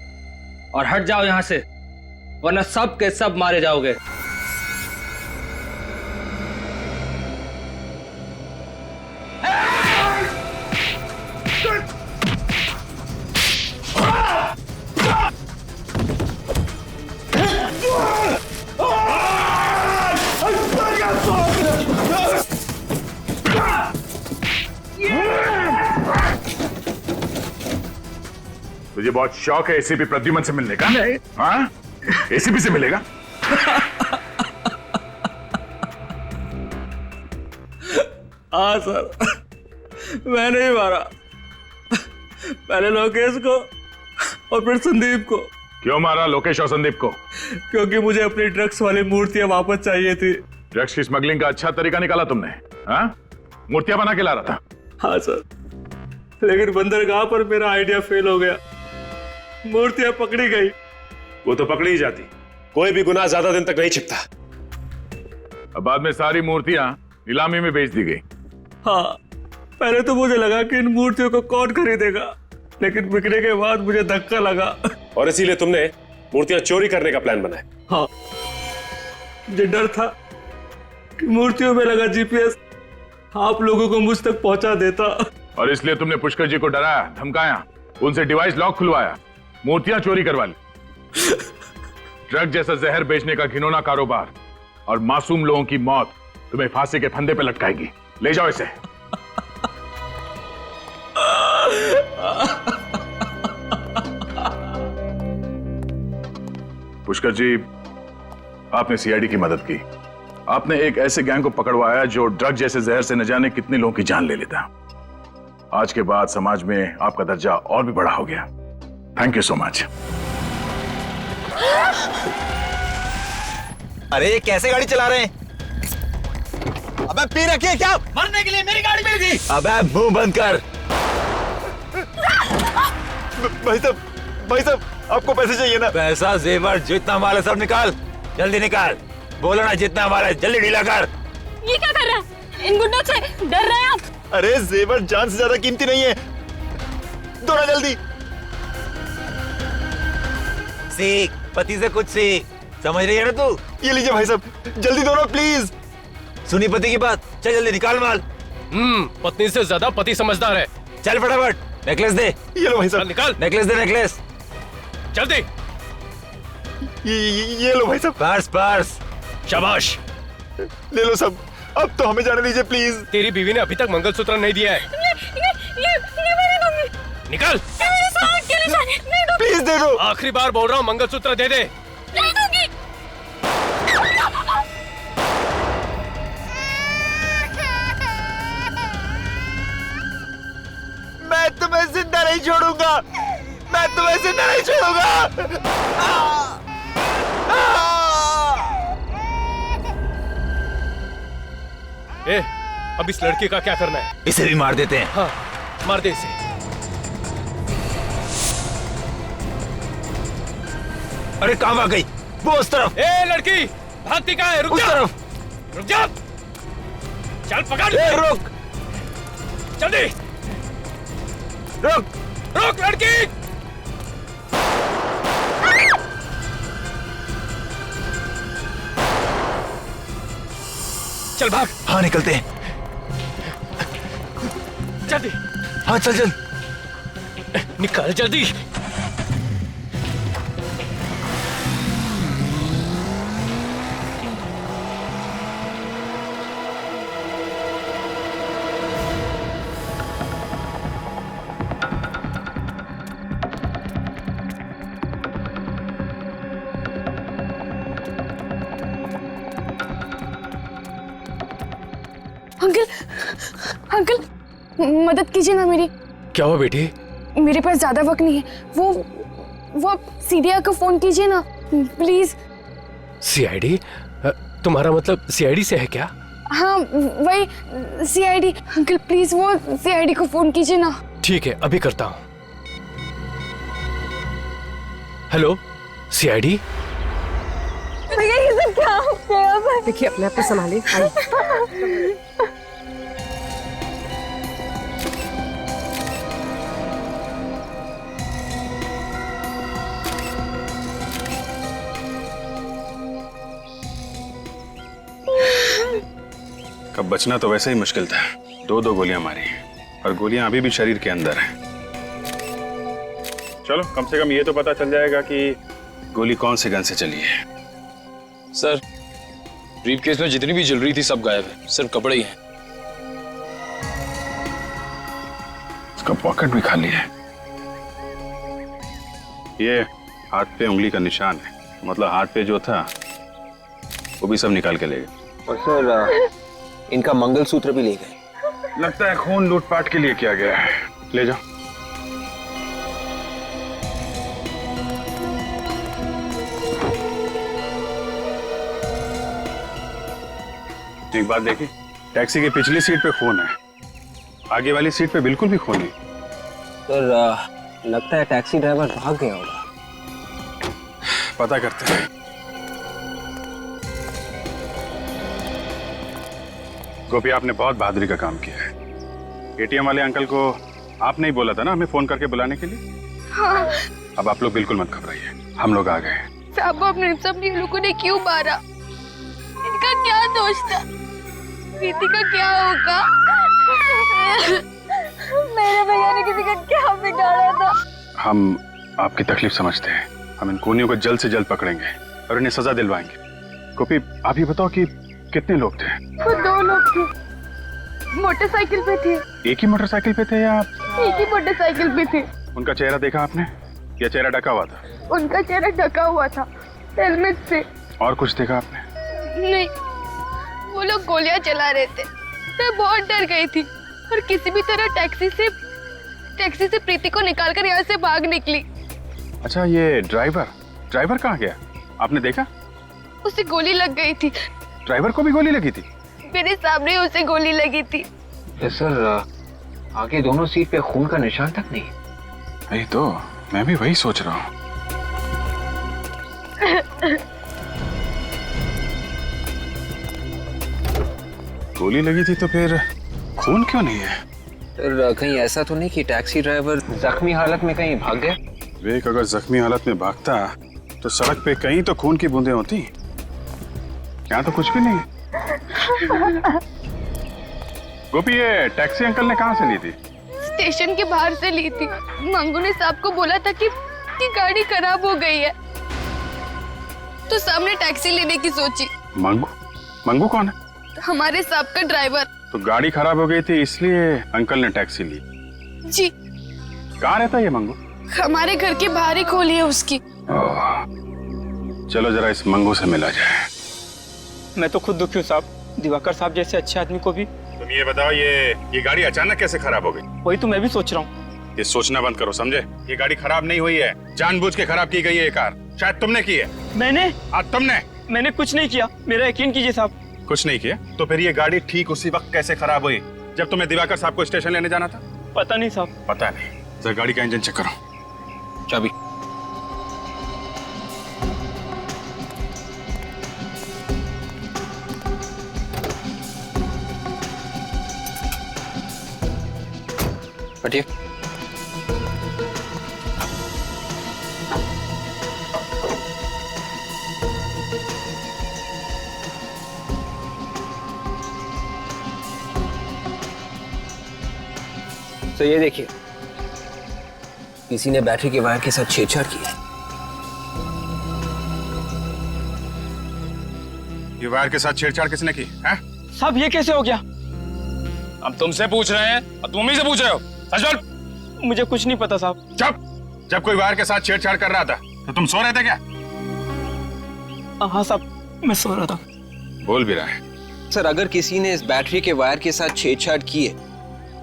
और हट जाओ यहां से, वरना सब के सब मारे जाओगे। तुझे बहुत शौक है एसीपी प्रद्युमन से मिलने का? नहीं। हाँ? एसीपी से मिलेगा? हाँ सर, मैं नहीं मारा, पहले लोकेश को और फिर संदीप को। क्यों मारा लोकेश और संदीप को? क्योंकि मुझे अपनी ड्रग्स वाली मूर्तियां वापस चाहिए थी। ड्रग्स की स्मगलिंग का अच्छा तरीका निकाला तुमने। हाँ? मूर्तियां बना के ला रहा था। हाँ सर, लेकिन बंदरगाह पर मेरा आइडिया फेल हो गया, मूर्तियां पकड़ी गई। वो तो पकड़ी ही जाती, कोई भी गुनाह ज्यादा दिन तक नहीं छिपता। अब बाद में सारी मूर्तियां नीलामी में बेच दी गई। हाँ, पहले तो मुझे लगा कि इन मूर्तियों को कौन खरीदेगा, लेकिन बिकने के बाद मुझे धक्का लगा और इसीलिए तुमने मूर्तियां चोरी करने का प्लान बनाया। हाँ, मुझे डर था कि मूर्तियों में लगा जीपीएस आप लोगों को मुझ तक पहुंचा देता, और इसलिए तुमने पुष्कर जी को डराया, धमकाया, उनसे डिवाइस लॉक खुलवाया, मूर्तियां चोरी करवा ली। ड्रग जैसा जहर बेचने का घिनौना कारोबार और मासूम लोगों की मौत तुम्हें फांसी के फंदे पे लटकाएगी। ले जाओ इसे। पुष्कर जी, आपने सीआईडी की मदद की, आपने एक ऐसे गैंग को पकड़वाया जो ड्रग जैसे जहर से न जाने कितने लोगों की जान ले लेता। आज के बाद समाज में आपका दर्जा और भी बड़ा हो गया। Thank you so much. अरे ये कैसे गाड़ी चला रहे हैं? अबे पी रखी है क्या? मरने के लिए मेरी गाड़ी मिल गई। अबे मुंह बंद कर। भाई साहब आपको पैसे चाहिए ना? पैसा जेवर जितना माल है सब निकाल, जल्दी निकाल। बोलो ना जितना माल है, जल्दी ढीला कर। ये क्या कर रहा है? इन गुंडों से डर रहे हैं आप? अरे जेवर जान से ज्यादा कीमती नहीं है, दो ना जल्दी। सीख, पति से कुछ सीख, समझ रही है ना तू? ये लीजिए भाई साहब, जल्दी दो ना प्लीज। सुनी पति की बात, चल जल्दी निकाल माल। पत्नी से ज्यादा पति समझदार है। चल फटाफट, नेकलेस दे। ये लो भाई साहब, निकाल। नेकलेस दे, नेकलेस जल्दी। ये लो भाई साहब। पर्स। शाबाश, ले लो सब। अब तो हमें जाने दीजिए प्लीज। तेरी बीवी ने अभी तक मंगलसूत्र नहीं दिया है। ये मेरे दूंगी। निकाल। प्लीज दे दो। आखिरी बार बोल रहा हूँ, मंगलसूत्र दे दे। नहीं दूंगी। मैं तुम्हें जिंदा नहीं छोड़ूंगा, मैं तुम्हें जिंदा नहीं छोड़ूंगा। ए, अब इस लड़के का क्या करना है? इसे भी मार देते हैं। हाँ, मार दे इसे। अरे कहाँ भाग गई? वो उस तरफ। ए लड़की, भागती कहाँ है? रुक जा। रुक जा। चल पकड़। रुक, जल्दी रुक लड़की। चल भाग। हाँ निकलते हैं। जल्दी। हाँ चल। निकल जल्दी। अंकल अंकल मदद कीजिए ना मेरी। क्या हुआ बेटी? मेरे पास ज्यादा वक्त नहीं है। वो आप सीडीआर को फोन कीजिए ना प्लीज। सीआईडी? तुम्हारा मतलब सीआईडी से है क्या? हाँ वही सीआईडी। अंकल प्लीज वो सीआईडी को फोन कीजिए ना। ठीक है, अभी करता हूँ। Hello CID? भैया ये सब क्या हो गया? देखिए अपने आप को संभालिए। कब बचना तो वैसे ही मुश्किल था। दो गोलियां मारी और गोलियां अभी भी शरीर के अंदर हैं। चलो कम से कम ये तो पता चल जाएगा कि गोली कौन से गन से चली है। सर ब्रीफकेस में जितनी भी ज्वेलरी थी सब गायब है, सिर्फ कपड़े ही हैं। उसका पॉकेट भी खाली है। ये हाथ पे उंगली का निशान है, मतलब हाथ पे जो था वो भी सब निकाल के ले गए। और सर इनका मंगलसूत्र भी ले गए। लगता है खून लूटपाट के लिए किया गया है। ले जाओ। एक बात देखी, टैक्सी की पिछली सीट पे खून है, आगे वाली सीट पे बिल्कुल भी खून नहीं। सर लगता है टैक्सी ड्राइवर भाग गया होगा। पता करते हैं। गोपी आपने बहुत बहादुरी का काम किया है। एटीएम वाले अंकल को आपने ही बोला था ना हमें फोन करके बुलाने के लिए। हाँ। अब आप लोग बिल्कुल मत घबराइए, हम लोग आ गए। साहब अपने सब लोगों ने क्यों मारा? इनका क्या दोष था? प्रीति का क्या होगा? मेरे भैया ने किसी का क्या बिगाड़ा था? हम आपकी तकलीफ समझते हैं। हम इन खूनियों को जल्द से जल्द पकड़ेंगे और इन्हें सजा दिलवाएंगे। गोपी आप ही बताओ कि कितने लोग थे? वो 2 लोग थे, मोटरसाइकिल पे थे। एक ही मोटरसाइकिल पे थे या? एक ही मोटरसाइकिल पे थे। उनका चेहरा देखा आपने या चेहरा ढका हुआ था? उनका चेहरा ढका हुआ था हेलमेट से। और कुछ देखा आपने? नहीं, वो लोग गोलियां चला रहे थे। मैं बहुत डर गई थी और किसी भी तरह टैक्सी से प्रीति को निकालकर यहाँ से भाग निकली। अच्छा ये ड्राइवर कहाँ गया? आपने देखा? उसे गोली लग गई थी। ड्राइवर को भी गोली लगी थी? मेरे सामने उसे गोली लगी थी। सर आगे दोनों सीट पे खून का निशान तक नहीं। वही तो मैं भी वही सोच रहा हूँ। गोली लगी थी तो फिर खून क्यों नहीं है? सर कहीं ऐसा तो नहीं कि टैक्सी ड्राइवर जख्मी हालत में कहीं भाग गया? विवेक अगर जख्मी हालत में भागता तो सड़क पे कहीं तो खून की बूंदें होती। यहाँ तो कुछ भी नहीं। गोपी ये टैक्सी अंकल ने कहाँ से ली थी? स्टेशन के बाहर से ली थी। मंगू ने साहब को बोला था कि गाड़ी खराब हो गई है, तो सामने टैक्सी लेने की सोची। मंगू कौन है? हमारे साहब का ड्राइवर। तो गाड़ी खराब हो गई थी इसलिए अंकल ने टैक्सी ली। जी। कहाँ रहता है ये मंगू? हमारे घर के बाहर ही खोली है उसकी। चलो जरा इस मंगू से मिला जाए। मैं तो खुद दुखी हूँ साहब, दिवाकर साहब जैसे अच्छे आदमी को भी। तुम ये बताओ ये गाड़ी अचानक कैसे खराब हो गई? वही तो मैं भी सोच रहा हूँ। ये सोचना बंद करो, समझे? ये गाड़ी खराब नहीं हुई है, जानबूझ के खराब की गई है ये कार। शायद तुमने की है। मैंने? मैंने कुछ नहीं किया, मेरा यकीन कीजिए साहब। कुछ नहीं किया? तो फिर ये गाड़ी ठीक उसी वक्त कैसे खराब हुई जब तुम्हें दिवाकर साहब को स्टेशन लेने जाना था? पता नहीं साहब। पता नहीं। जरा गाड़ी का इंजन चेक करो। चाबी। हटिए। तो ये देखिए, किसी ने बैटरी के वायर के साथ छेड़छाड़ की है। ये वायर के साथ छेड़छाड़ किसने की है? साहब ये कैसे हो गया? हम तुमसे पूछ रहे हैं और तुम ही से पूछ रहे हो। सच बोल। मुझे कुछ नहीं पता साहब। चुप। जब कोई वायर के साथ छेड़छाड़ कर रहा था तो तुम सो रहे थे क्या? हाँ साहब, मैं सो रहा था। बोल भी रहा है। सर अगर किसी ने इस बैटरी के वायर के साथ छेड़छाड़ की है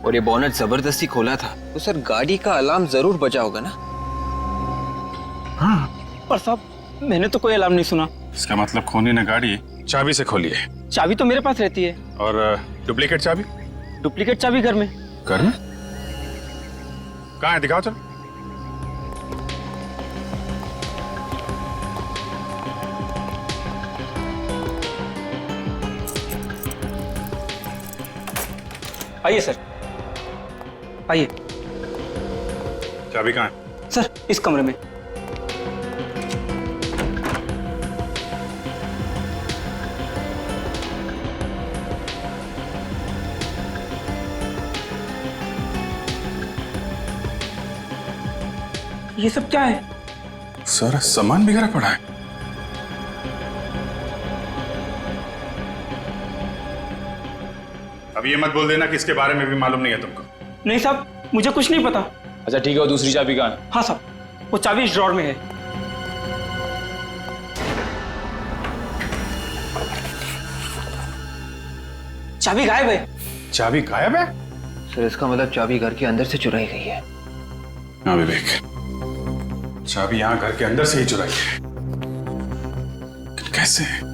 और ये बोनट जबरदस्ती खोला था तो सर गाड़ी का अलार्म जरूर बजा होगा ना। हाँ पर साहब मैंने तो कोई अलार्म नहीं सुना। इसका मतलब खूनी ने गाड़ी चाबी से खोली है। चाबी तो मेरे पास रहती है। और डुप्लीकेट चाबी? डुप्लीकेट चाबी घर में। घर में कहाँ है, दिखाओ चलो। आइए सर, आइए। चाबी कहाँ है? सर इस कमरे में। ये सब क्या है? सारा सामान बिखरा पड़ा है। अब ये मत बोल देना कि इसके बारे में भी मालूम नहीं है तुमको। नहीं साहब, मुझे कुछ नहीं पता। अच्छा ठीक है, वो दूसरी चाबी कहाँ है? हाँ साहब, वो चाबी इस ड्रॉर में है। चाबी गायब है। चाबी गायब है? सर इसका मतलब चाबी घर के अंदर से चुराई गई है। हाँ विवेक, चाबी यहाँ घर के अंदर से ही चुराई है। कैसे?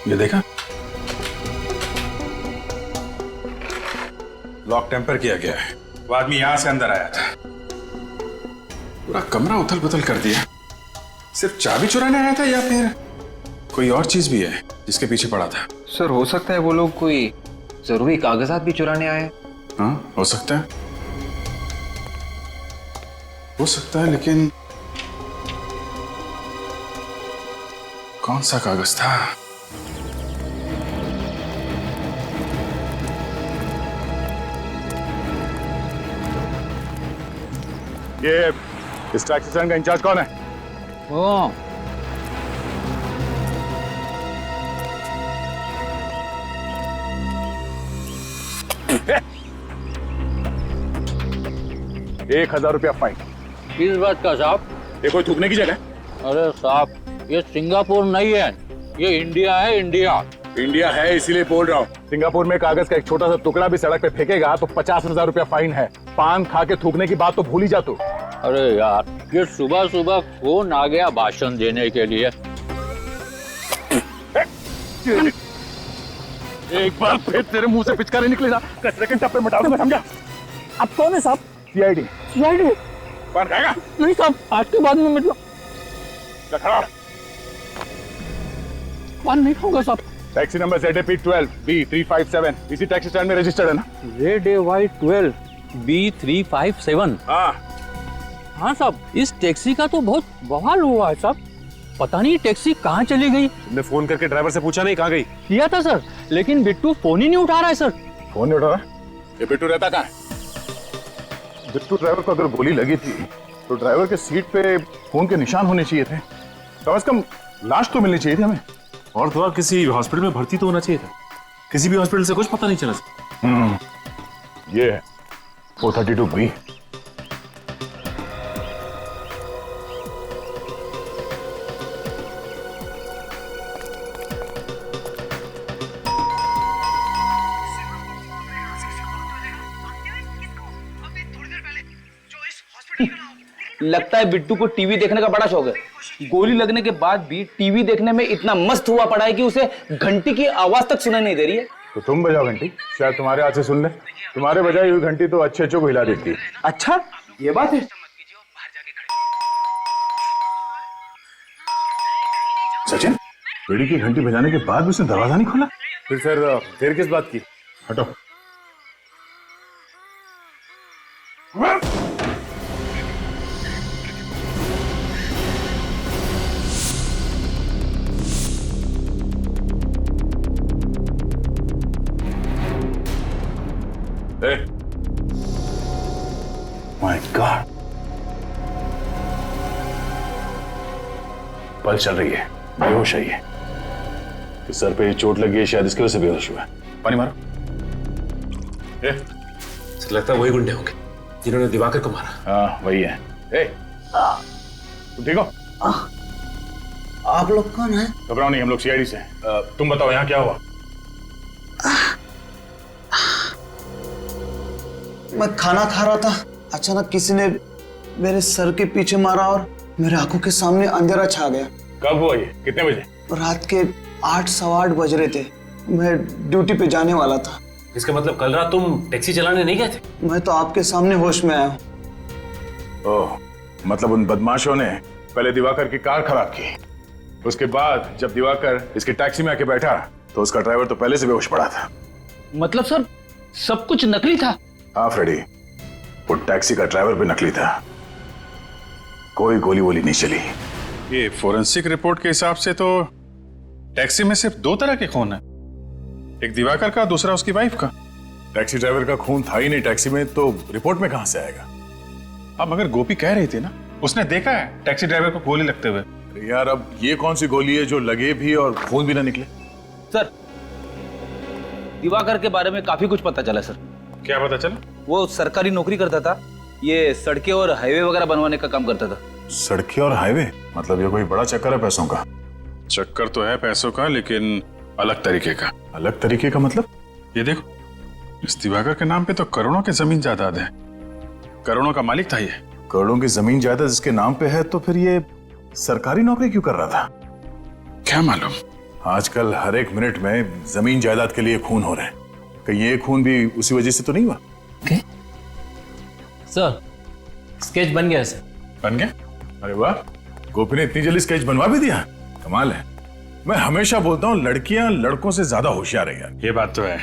ये देखा, लॉक टेम्पर किया गया है। वो आदमी यहां से अंदर आया था, पूरा कमरा उथल पुथल कर दिया। सिर्फ चाबी चुराने आया था या फिर कोई और चीज भी है जिसके पीछे पड़ा था? सर हो सकता है वो लोग कोई जरूरी कागजात भी चुराने आए। हाँ हो सकता है, हो सकता है, लेकिन कौन सा कागज था? ये इस टैक्सी स्टैंड का इंचार्ज कौन है? ₹1000 फाइन। किस बात का साहब? ये कोई थूकने की जगह? अरे साहब ये सिंगापुर नहीं है, ये इंडिया है। इंडिया इंडिया है इसीलिए बोल रहा हूँ। सिंगापुर में कागज का एक छोटा सा टुकड़ा भी सड़क पे फेंकेगा तो ₹50,000 फाइन है। पान खा के थूकने की बात तो भूल ही जा तू। अरे यार ये सुबह सुबह फोन आ गया भाषण देने के लिए। एक बार फिर तेरे मुंह से पिचकारी निकले ना, कचरे के टप्पे में डाल दूंगा, समझा? आप कौन है साहब? सीआईडी। सीआईडी? पान खाएगा? नहीं साहब, आज के बाद में मतलब पान नहीं खाऊंगा साहब। टैक्सी नंबर ZAP12 B357 इसी टैक्सी स्टैंड में रजिस्टर्ड है ना? ZAY12 B357। हाँ साहब, इस टैक्सी का तो बहुत बवाल हुआ है साहब। पता नहीं टैक्सी कहाँ चली गई। तुमने फोन करके ड्राइवर से पूछा नहीं कहाँ गई? किया था सर, लेकिन बिट्टू फोन ही नहीं उठा रहा है सर। फोन नहीं उठा रहा? ये बिट्टू रहता कहाँ है? बिट्टू ड्राइवर को अगर गोली लगी थी तो ड्राइवर के सीट पे खून के निशान होने चाहिए थे। कम से कम लाश तो मिलनी चाहिए थी हमें। और तो और किसी हॉस्पिटल में भर्ती तो होना चाहिए था। किसी भी हॉस्पिटल से कुछ पता नहीं चला। ये है 432B। लगता है बिट्टू को टीवी देखने का बड़ा शौक है। गोली लगने के बाद भी टीवी देखने में इतना मस्त हुआ पड़ा है कि उसे घंटी की आवाज तक सुनाई नहीं दे रही है। तो तुम बजाओ घंटी, शायद तुम्हारे हाथ से सुन ले। तुम्हारे बजाई हुई घंटी तो अच्छे को हिला देती है। अच्छा ये बात है। सचिन, बेड़ी की घंटी बजाने के बाद भी उसने दरवाजा नहीं खोला? फिर सर देर किस बात की? हटो। My God. पल चल रही है, बेहोश है ये। सर पे चोट लगी है, शायद इसकी वजह से बेहोश हुआ है। पानी मारो। सर लगता है वही गुंडे होंगे जिन्होंने दिवाकर को मारा। हाँ वही है। तुम ठीक हो? आप लोग कौन है? घबराओ नहीं, हम लोग सीआईडी से हैं। तुम बताओ यहाँ क्या हुआ? मैं खाना खा रहा था, अचानक किसी ने मेरे सर के पीछे मारा और मेरे आंखों के सामने अंधेरा छा गया। कब हुआ ये? कितने बजे? रात के 8 सवा 8 बज रहे थे। मैं ड्यूटी पे जाने वाला था। इसका मतलब कल रात तुम टैक्सी चलाने नहीं गए थे? मैं तो आपके सामने होश में आया हूँ। ओह, मतलब उन बदमाशों ने पहले दिवाकर की कार खराब की, उसके बाद जब दिवाकर इसकी टैक्सी में आके बैठा तो उसका ड्राइवर तो पहले से बेहोश पड़ा था। मतलब सर सब कुछ नकली था? हाँ फ्रेडी, वो टैक्सी का ड्राइवर भी नकली था। कोई गोली वोली नहीं चली। ये फोरेंसिक रिपोर्ट के हिसाब से तो टैक्सी में सिर्फ 2 तरह के खून है, एक दिवाकर का, दूसरा उसकी वाइफ का। टैक्सी ड्राइवर का खून था ही नहीं टैक्सी में, तो रिपोर्ट में कहां से आएगा? अब मगर गोपी कह रही थी ना, उसने देखा है टैक्सी ड्राइवर को गोली लगते हुए। यार अब ये कौन सी गोली है जो लगे भी और खून भी ना निकले? सर दिवाकर के बारे में काफी कुछ पता चला सर। क्या पता चला? वो सरकारी नौकरी करता था, ये सड़कें और हाईवे वगैरह बनवाने का काम करता था। सड़कें और हाईवे? मतलब ये कोई बड़ा चक्कर है पैसों का? चक्कर तो है पैसों का, लेकिन अलग तरीके का। अलग तरीके का मतलब? ये देखो, इस दिवाकर के नाम पे तो करोड़ों की जमीन जायदाद है, करोड़ों का मालिक था ये। करोड़ों की जमीन जायदाद जिसके नाम पे है, तो फिर ये सरकारी नौकरी क्यों कर रहा था? क्या मालूम। आजकल हर एक मिनट में जमीन जायदाद के लिए खून हो रहे हैं, कहीं ये खून भी उसी वजह से तो नहीं हुआ? सर स्केच बन गया सर। बन गया? अरे वाह, गोपी ने इतनी जल्दी स्केच बनवा भी दिया, कमाल है। मैं हमेशा बोलता हूँ लड़कियां लड़कों से ज्यादा होशियार है यार। ये बात तो है।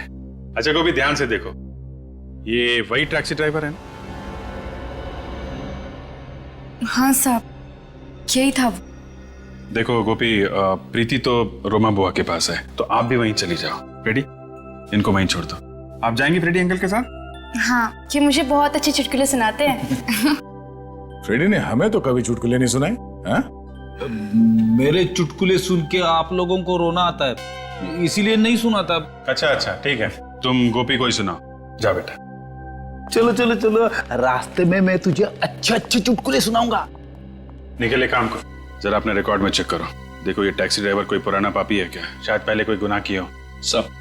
अच्छा गोपी ध्यान से देखो, ये वही टैक्सी ड्राइवर है ना? हाँ साहब, यही था वो। देखो गोपी, प्रीति तो रोमा बुआ के पास है, तो आप भी वहीं चली जाओ। रेडी? इनको वहीं छोड़ दो। आप जाएंगी फ्रेडी अंकल के साथ? हाँ, ये मुझे बहुत अच्छे चुटकुले सुनाते हैं। फ्रेडी ने हमें तो कभी चुटकुले नहीं सुनाए। हाँ? मेरे चुटकुले सुन के आप लोगों को रोना आता है, इसीलिए नहीं सुनाता। अच्छा अच्छा ठीक है, तुम गोपी को ही सुनाओ। जा बेटा। चलो चलो चलो, रास्ते में मैं तुझे अच्छे अच्छे चुटकुले सुनाऊंगा। निकल एक काम करो, जरा अपने रिकॉर्ड में चेक करो, देखो ये टैक्सी ड्राइवर कोई पुराना पापी है क्या? शायद पहले कोई गुनाह किया हो। सब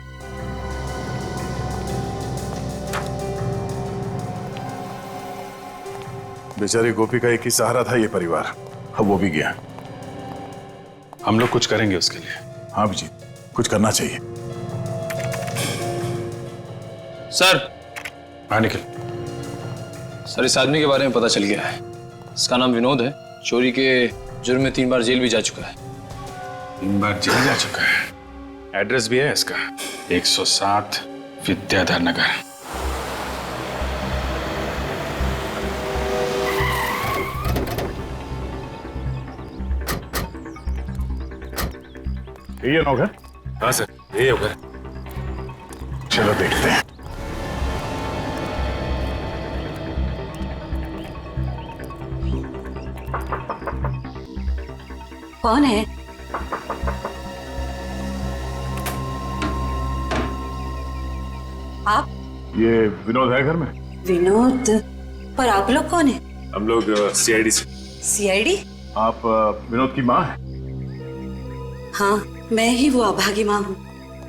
बेचारी गोपी का एक ही सहारा था ये परिवार, अब वो भी गया। हम लोग कुछ करेंगे उसके लिए। हाँ जी, कुछ करना चाहिए। सर। हाँ निकल। सर इस आदमी के बारे में पता चल गया है, इसका नाम विनोद है, चोरी के जुर्म में 3 बार जेल भी जा चुका है। 3 बार जेल जा चुका है? एड्रेस भी है इसका, 107 विद्याधर नगर। ये होगा? हाँ सर, ये होगा। चलो देखते हैं। कौन है? आप? ये विनोद है घर में? विनोद? पर आप लोग कौन है? हम लोग सीआईडी से। सीआईडी? आप विनोद की माँ हैं? हाँ, मैं ही वो अभागी माँ हूँ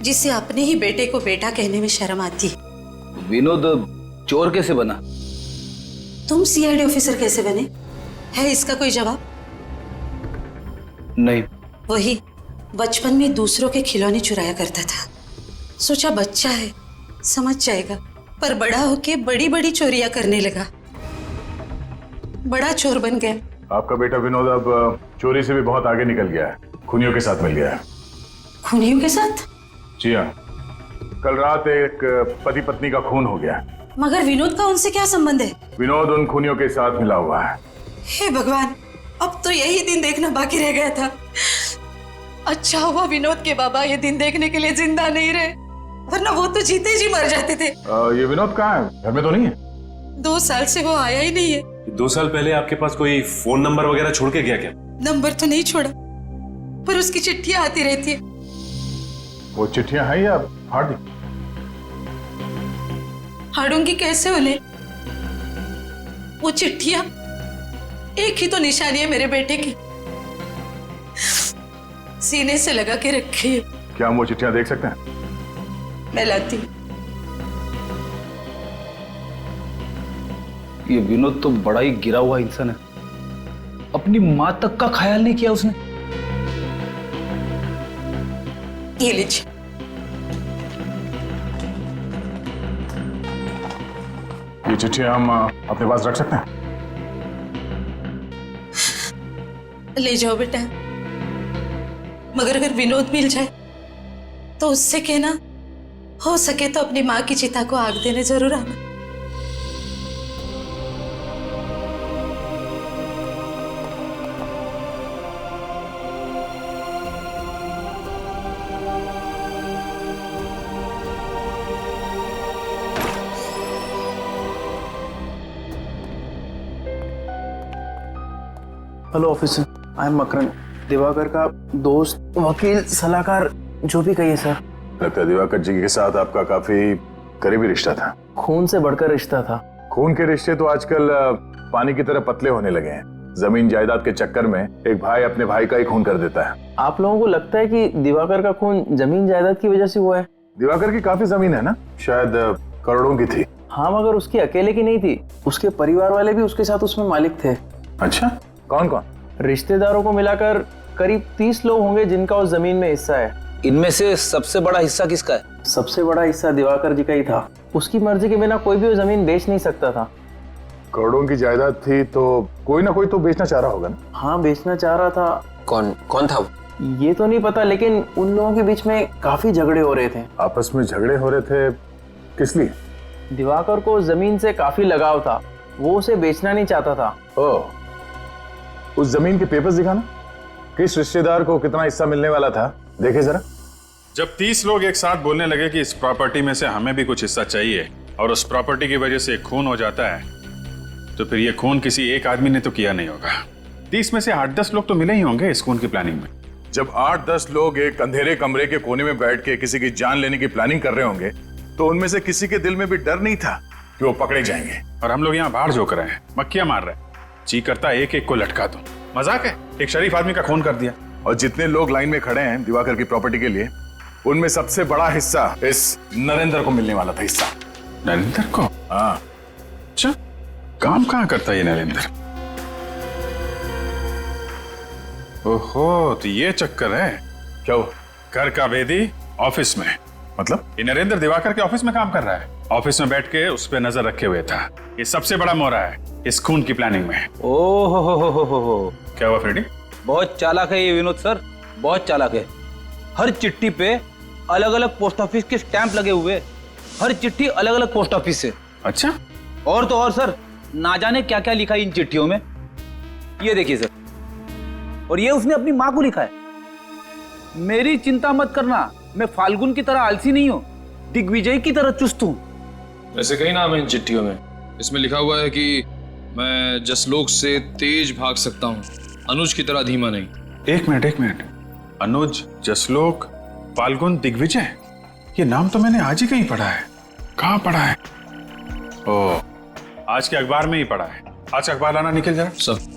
जिसे अपने ही बेटे को बेटा कहने में शर्म आती। विनोद चोर कैसे बना? तुम सीआईडी ऑफिसर कैसे बने? है इसका कोई जवाब? नहीं। वही बचपन में दूसरों के खिलौने चुराया करता था, सोचा बच्चा है समझ जाएगा, पर बड़ा होके बड़ी बड़ी चोरियां करने लगा, बड़ा चोर बन गया। आपका बेटा विनोद अब चोरी से भी बहुत आगे निकल गया है, खूनियों के साथ मिल गया है। खूनियों के साथ? जी हाँ, कल रात एक पति पत्नी का खून हो गया। मगर विनोद का उनसे क्या संबंध है? विनोद उन खूनियों के साथ मिला हुआ है। हे भगवान, अब तो यही दिन देखना बाकी रह गया था। अच्छा हुआ विनोद के बाबा ये दिन देखने के लिए जिंदा नहीं रहे, वरना वो तो जीते जी मर जाते थे। ये विनोद कहाँ है? घर में तो नहीं है? 2 साल से वो आया ही नहीं है। 2 साल पहले आपके पास कोई फोन नंबर वगैरह छोड़ के गया क्या? नंबर तो नहीं छोड़ा, पर उसकी चिट्ठियां आती रहती है। वो चिट्ठियां हैं या फाड़ दी? फाड़ूंगी कैसे उन्हें? वो चिट्ठियां एक ही तो निशानी है मेरे बेटे की, सीने से लगा के रखी है। क्या हम वो चिट्ठियां देख सकते हैं? मैं लाती हूँ। ये विनोद तो बड़ा ही गिरा हुआ इंसान है, अपनी मां तक का ख्याल नहीं किया उसने। ये लीजिए। ये चिट्ठियां हम अपने पास रख सकते हैं? ले जाओ बेटा, मगर अगर विनोद मिल जाए तो उससे कहना हो सके तो अपनी माँ की चिता को आग देने जरूर आना। Hello officer, I am Makaran, Diwakar का दोस्त, वकील, सलाहकार, जो भी कहिए सर। लगता है दिवाकर जी के साथ आपका काफी करीबी रिश्ता था। खून से बढ़कर रिश्ता था। खून के रिश्ते तो आजकल पानी की तरह पतले होने लगे हैं। जमीन जायदाद के चक्कर में एक भाई अपने भाई का ही खून कर देता है। आप लोगों को लगता है कि दिवाकर का खून जमीन जायदाद की वजह से हुआ है? दिवाकर की काफी जमीन है ना, शायद करोड़ों की थी। हाँ, मगर उसकी अकेले की नहीं थी, उसके परिवार वाले भी उसके साथ उसमें मालिक थे। अच्छा, कौन कौन? रिश्तेदारों को मिलाकर करीब 30 लोग होंगे जिनका उस जमीन में हिस्सा है। इनमें से सबसे बड़ा हिस्सा किसका है? सबसे बड़ा हिस्सा दिवाकर जी का ही था। उसकी मर्जी के बिना कोई भी वो जमीन बेच नहीं सकता था। करोड़ों की जायदाद थी तो कोई ना कोई तो बेचना चाह रहा होगा ना? हाँ, बेचना चाह रहा था। कौन था वो? ये तो नहीं पता, लेकिन उन लोगों के बीच में काफी झगड़े हो रहे थे। आपस में झगड़े हो रहे थे, किस लिए? दिवाकर को जमीन से काफी लगाव था, वो उसे बेचना नहीं चाहता था। ओह, उस जमीन के पेपर्स दिखाना, किस रिश्तेदार को कितना हिस्सा मिलने वाला था, देखे जरा। जब 30 लोग एक साथ बोलने लगे कि इस प्रॉपर्टी में से हमें भी कुछ हिस्सा चाहिए और उस प्रॉपर्टी की वजह से खून हो जाता है, तो फिर ये खून किसी एक आदमी ने तो किया नहीं होगा। 30 में से 8-10 लोग तो मिले ही होंगे इस खून की प्लानिंग में। जब 8-10 लोग एक अंधेरे कमरे के कोने में बैठ के किसी की जान लेने की प्लानिंग कर रहे होंगे, तो उनमें से किसी के दिल में भी डर नहीं था कि वो पकड़े जाएंगे। और हम लोग यहाँ बाहर झोंक रहे हैं, मक्खियां मार रहे हैं, जी करता एक एक को लटका दो। मजाक है? एक शरीफ आदमी का खून कर दिया। और जितने लोग लाइन में खड़े हैं दिवाकर की प्रॉपर्टी के लिए, उनमें सबसे बड़ा हिस्सा इस नरेंद्र को मिलने वाला था। हिस्सा नरेंद्र को? हाँ। अच्छा, काम कहाँ करता है ये नरेंद्र? ओहो, तो ये चक्कर है क्या? वो घर का भेदी ऑफिस में, मतलब ये नरेंद्र दिवाकर के ऑफिस में काम कर रहा है, ऑफिस में बैठ के उस पे नजर रखे हुए था। ये सबसे बड़ा मोहरा है इस खून की प्लानिंग में। ओहो, क्या हुआ फ्रेडी? बहुत चालाक है ये विनोद सर, बहुत चालाक है। हर चिट्ठी पे अलग अलग पोस्ट ऑफिस के स्टैंप लगे हुए, हर चिट्ठी अलग अलग पोस्ट ऑफिस से। अच्छा, और तो और सर, ना जाने क्या क्या लिखा है इन चिट्ठियों में। ये देखिए सर, और ये उसने अपनी माँ को लिखा है। मेरी चिंता मत करना, मैं फाल्गुन की तरह आलसी नहीं हूँ, दिग्विजय की तरह चुस्त हूँ। ऐसे कई नाम है इन चिट्ठियों में। इसमें लिखा हुआ है कि मैं जसलोक से तेज भाग सकता हूँ, अनुज की तरह धीमा नहीं। एक मिनट, अनुज, जसलोक, फाल्गुन, दिग्विजय, ये नाम तो मैंने आज ही कहीं पढ़ा है। कहाँ पढ़ा है? ओ, आज के अखबार में ही पढ़ा है। आज अखबार लाना निकल जरा। सब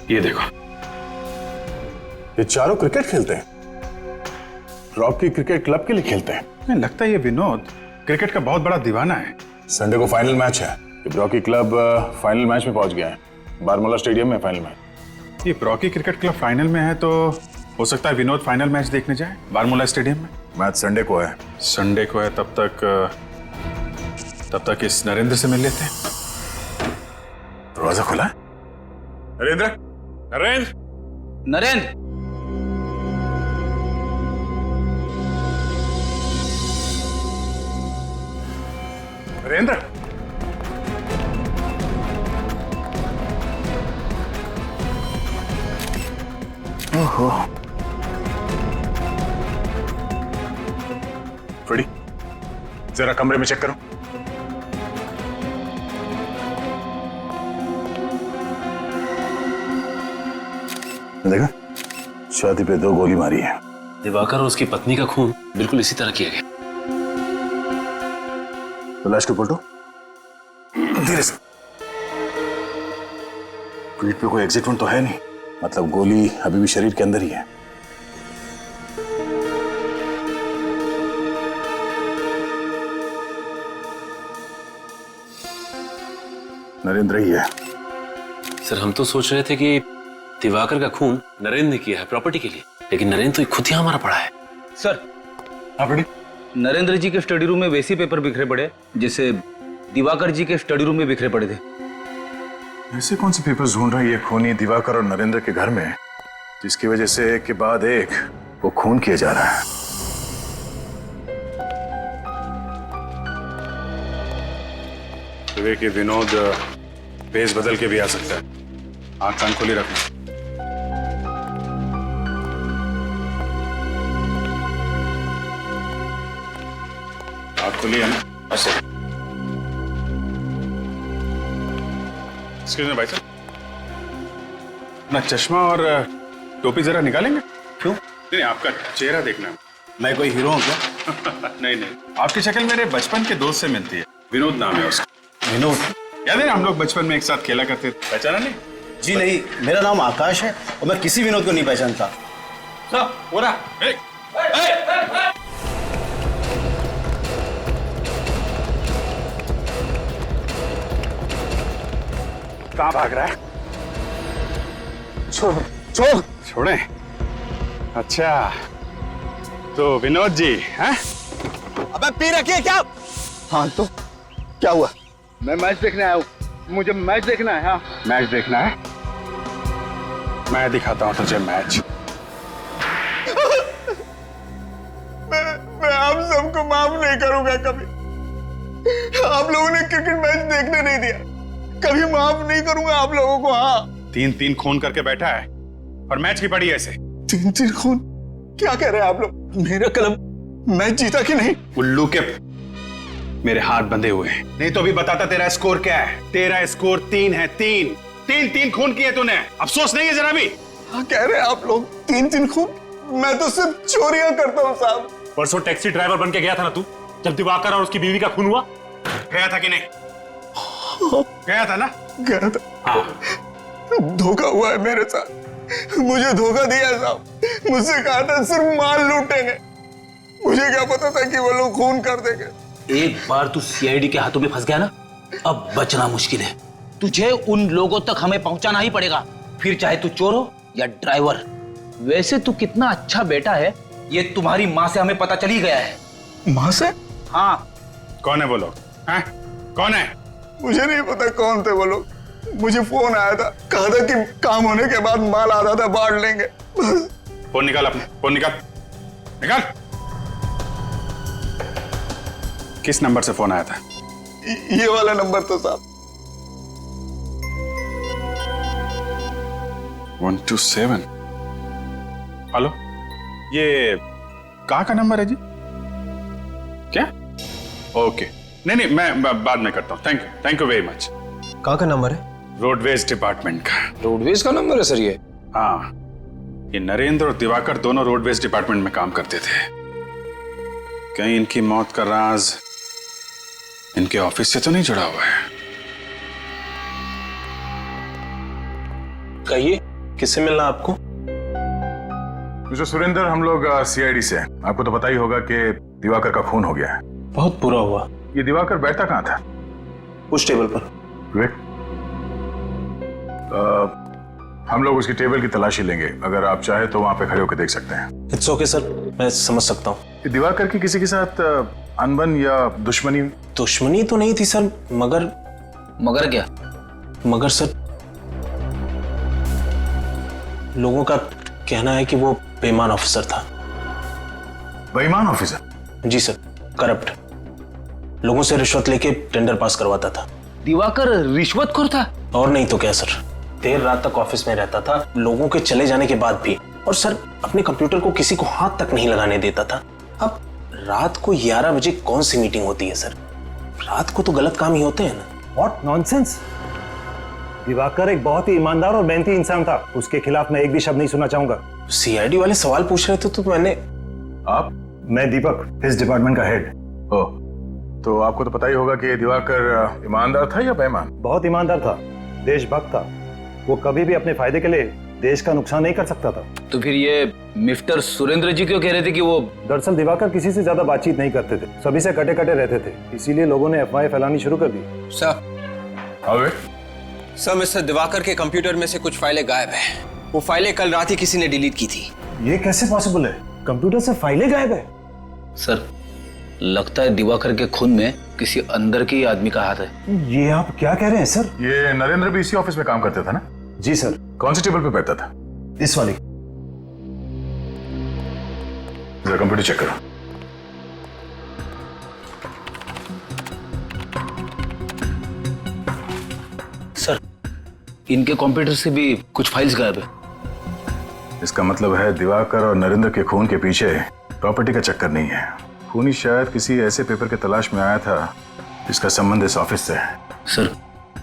ये देखो, ये चारों क्रिकेट खेलते हैं, रॉकी क्रिकेट क्लब के लिए खेलते हैं। मुझे लगता है ये विनोद क्रिकेट का बहुत बड़ा दीवाना है। संडे को फाइनल मैच है, रॉकी क्लब फाइनल मैच में पहुंच गया है, बारमूला स्टेडियम में फाइनल मैच। ये रॉकी क्रिकेट क्लब फाइनल में है तो हो सकता है विनोद फाइनल मैच देखने जाए बारमूला स्टेडियम में। मैच संडे को है। संडे को है, तब तक इस नरेंद्र से मिल लेते हैं। दरवाजा खुला है। नरेंद्र, नरेंद्र, नरेंद्र, नरेंद्र, ओहो। फ्रेडी, जरा कमरे में चेक करो। देखा, छाती पे 2 गोली मारी है। दिवाकर और उसकी पत्नी का खून बिल्कुल इसी तरह किया गया। तो लाश को पलटो धीरे से। पीठ पे कोई एग्जिट वोन तो है नहीं, मतलब गोली अभी भी शरीर के अंदर ही है। नरेंद्र ही है। सर हम तो सोच रहे थे कि दिवाकर का खून नरेंद्र ने किया है प्रॉपर्टी के लिए, लेकिन नरेंद्र तो खुद यहाँ हमारा पड़ा है। सर नरेंद्र जी के स्टडी रूम में वैसे पेपर बिखरे पड़े जैसे दिवाकर जी के स्टडी रूम में बिखरे पड़े थे। ऐसे कौन से पेपर्स ढूंढ रही है खूनी दिवाकर और नरेंद्र के घर में, जिसकी वजह से एक के बाद एक वो खून किया जा रहा है? कि विनोद भेस बदल के भी आ सकता है, आंख कान खोली रखना। आंख खोली है ना? एक्सक्यूज मी भाई साहब, अपना चश्मा और टोपी जरा निकालेंगे? क्यों? नहीं, आपका चेहरा देखना है। मैं कोई हीरो हूँ क्या? नहीं, आपकी शक्ल मेरे बचपन के दोस्त से मिलती है। विनोद नाम है उसका। विनोद? याद है ना, हम लोग बचपन में एक साथ खेला करते थे। पहचाना नहीं? जी नहीं, मेरा नाम आकाश है और मैं किसी विनोद को नहीं पहचानता। कहाँ भाग रहा है? छोड़े। अच्छा, तो विनोद जी हैं? अबे पी रखिए क्या? हाँ तो क्या हुआ? मैं मैच देखने आया हूँ, मुझे मैच देखना है। हाँ मैच देखना है? मैं दिखाता हूँ तुझे मैच। मैं आप सबको माफ नहीं करूंगा कभी। आप लोगों ने क्रिकेट मैच देखने नहीं दिया, कभी माफ नहीं करूंगा आप लोगों को। हाँ 3-3 खून करके बैठा है और मैच की पड़ी ऐसे। 3-3 खून? क्या कह रहे हैं आप लोग? मेरा क्लब मैच जीता कि नहीं? उल्लू के मेरे हाथ बंधे हुए हैं, नहीं तो अभी बताता तेरा स्कोर क्या है। तेरा स्कोर 3 है। 3 खून किए तूने, अफसोस नहीं है जरा भी? हाँ कह रहे हैं आप लोग 3-3 खून? मैं तो सिर्फ चोरियां करता हूँ साहब। परसों टैक्सी ड्राइवर बन के गया था ना तू, जब दिवाकर और उसकी बीवी का खून हुआ? गया था कि नहीं? गया था ना? गया था। हाँ। धोखा हुआ है मेरे साथ, मुझे धोखा दिया है साहब। मुझसे कहा था सिर्फ माल लूटेंगे, मुझे क्या पता था कि वो लोग खून कर देंगे। एक बार तू सीआईडी के हाथों में फंस गया ना, अब बचना मुश्किल है। तुझे उन लोगों तक हमें पहुंचाना ही पड़ेगा, फिर चाहे तू चोर हो या ड्राइवर। वैसे तू कितना अच्छा बेटा है, ये तुम्हारी माँ से हमें पता चल ही गया है। माँ से? हाँ। कौन है वो लोग? कौन है? मुझे नहीं पता कौन थे वो लोग। मुझे फोन आया था, कहा था कि काम होने के बाद माल आधा था बांट लेंगे। बस। फोन निकाल अपने, फोन निकाल। किस नंबर से फोन आया था? ये वाला नंबर तो साहब। 127। हेलो, ये कहाँ का नंबर है जी? क्या? ओके, नहीं मैं बाद में करता हूँ। Thank you very much. कहाँ का नंबर है? रोडवेज डिपार्टमेंट का। रोडवेज का नंबर है सर ये? हाँ, ये नरेंद्र और दिवाकर दोनों रोडवेज डिपार्टमेंट में काम करते थे। कहीं इनकी मौत का राज इनके ऑफिस से तो नहीं जुड़ा हुआ है? कहिए, किससे मिलना आपको? मिस्टर सुरेंद्र, हम लोग सीआईडी से हैं। आपको तो पता ही होगा कि दिवाकर का खून हो गया है। बहुत बुरा हुआ। ये दिवाकर बैठता कहाँ था? उस टेबल पर। हम लोग उसकी टेबल की तलाशी लेंगे, अगर आप चाहे तो वहां पे खड़े होकर देख सकते हैं। इट्स ओके सर, मैं समझ सकता हूँ। दिवाकर की किसी के साथ अनबन या दुश्मनी? दुश्मनी तो नहीं थी सर, मगर क्या? मगर सर, लोगों का कहना है कि वो बेईमान ऑफिसर था। बेईमान ऑफिसर? जी सर, करप्ट। लोगों से रिश्वत लेके टेंडर पास करवाता था। दिवाकर रिश्वतखोर था? और नहीं तो क्या सर, देर रात तक ऑफिस में रहता था। लोगों के चले जाने के बाद भी और सर अपने कंप्यूटर को किसी को हाथ तक नहीं लगाने देता था। अब रात को 11 बजे कौन सी मीटिंग होती है सर? रात को तो गलत काम ही होते हैं ना। What nonsense. दिवाकर एक बहुत ही ईमानदार और मेहनती इंसान था, उसके खिलाफ मैं एक भी शब्द नहीं सुनना चाहूंगा। सीआईडी वाले सवाल पूछ रहे थे तो मैंने। आप? मैं दीपक, इस डिपार्टमेंट का हेड। ओ, तो आपको तो पता ही होगा कि दिवाकर ईमानदार था या बेईमान? बहुत ईमानदार था, देशभक्त था। वो कभी भी अपने फायदे के लिए देश का नुकसान नहीं कर सकता था। तो फिर ये मिस्टर सुरेंद्र जी क्यों कह रहे थे कि वो? दरअसल दिवाकर किसी से ज्यादा बातचीत नहीं करते थे, सभी से कटे कटे रहते थे, इसीलिए लोगों ने अफवाहें फैलानी शुरू कर दी। सर मिस्टर दिवाकर के कंप्यूटर में से कुछ फाइलें गायब हैं। वो फाइलें कल रात ही किसी ने डिलीट की थी। ये कैसे पॉसिबल है? कंप्यूटर से फाइलें गायब है? सर लगता है दिवाकर के खून में किसी अंदर के आदमी का हाथ है। ये आप क्या कह रहे हैं सर? ये नरेंद्र भी इसी ऑफिस में काम करता था ना? जी सर। कौन सी टेबल पे बैठता था? इस वाली। जरा कंप्यूटर चेक करो। सर इनके कंप्यूटर से भी कुछ फाइल्स गायब है। इसका मतलब है दिवाकर और नरेंद्र के खून के पीछे प्रॉपर्टी का चक्कर नहीं है। खूनी शायद किसी ऐसे पेपर के तलाश में आया था जिसका संबंध इस ऑफिस से है। सर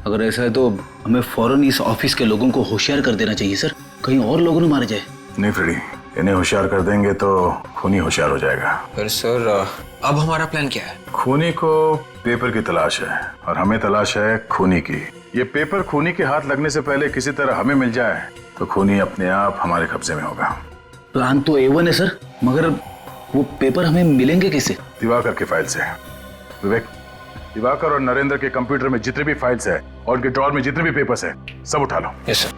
अगर ऐसा है तो हमें फौरन इस ऑफिस के लोगों को होशियार कर देना चाहिए सर, कहीं और लोगों ने मारे जाए। नहीं फ्रेडी, इन्हें होशियार कर देंगे तो खूनी होशियार हो जाएगा। पर सर अब हमारा प्लान क्या है? खूनी को पेपर की तलाश है और हमें तलाश है खूनी की। ये पेपर खूनी के हाथ लगने से पहले किसी तरह हमें मिल जाए तो खूनी अपने आप हमारे कब्जे में होगा। प्लान तो A1 है सर, मगर वो पेपर हमें मिलेंगे कैसे? दिवाकर की फाइल से। विवेक, दिवाकर और नरेंद्र के कंप्यूटर में जितने भी फाइल्स है और उनके ड्रॉर में जितने भी पेपर्स है सब उठा लो। Yes sir.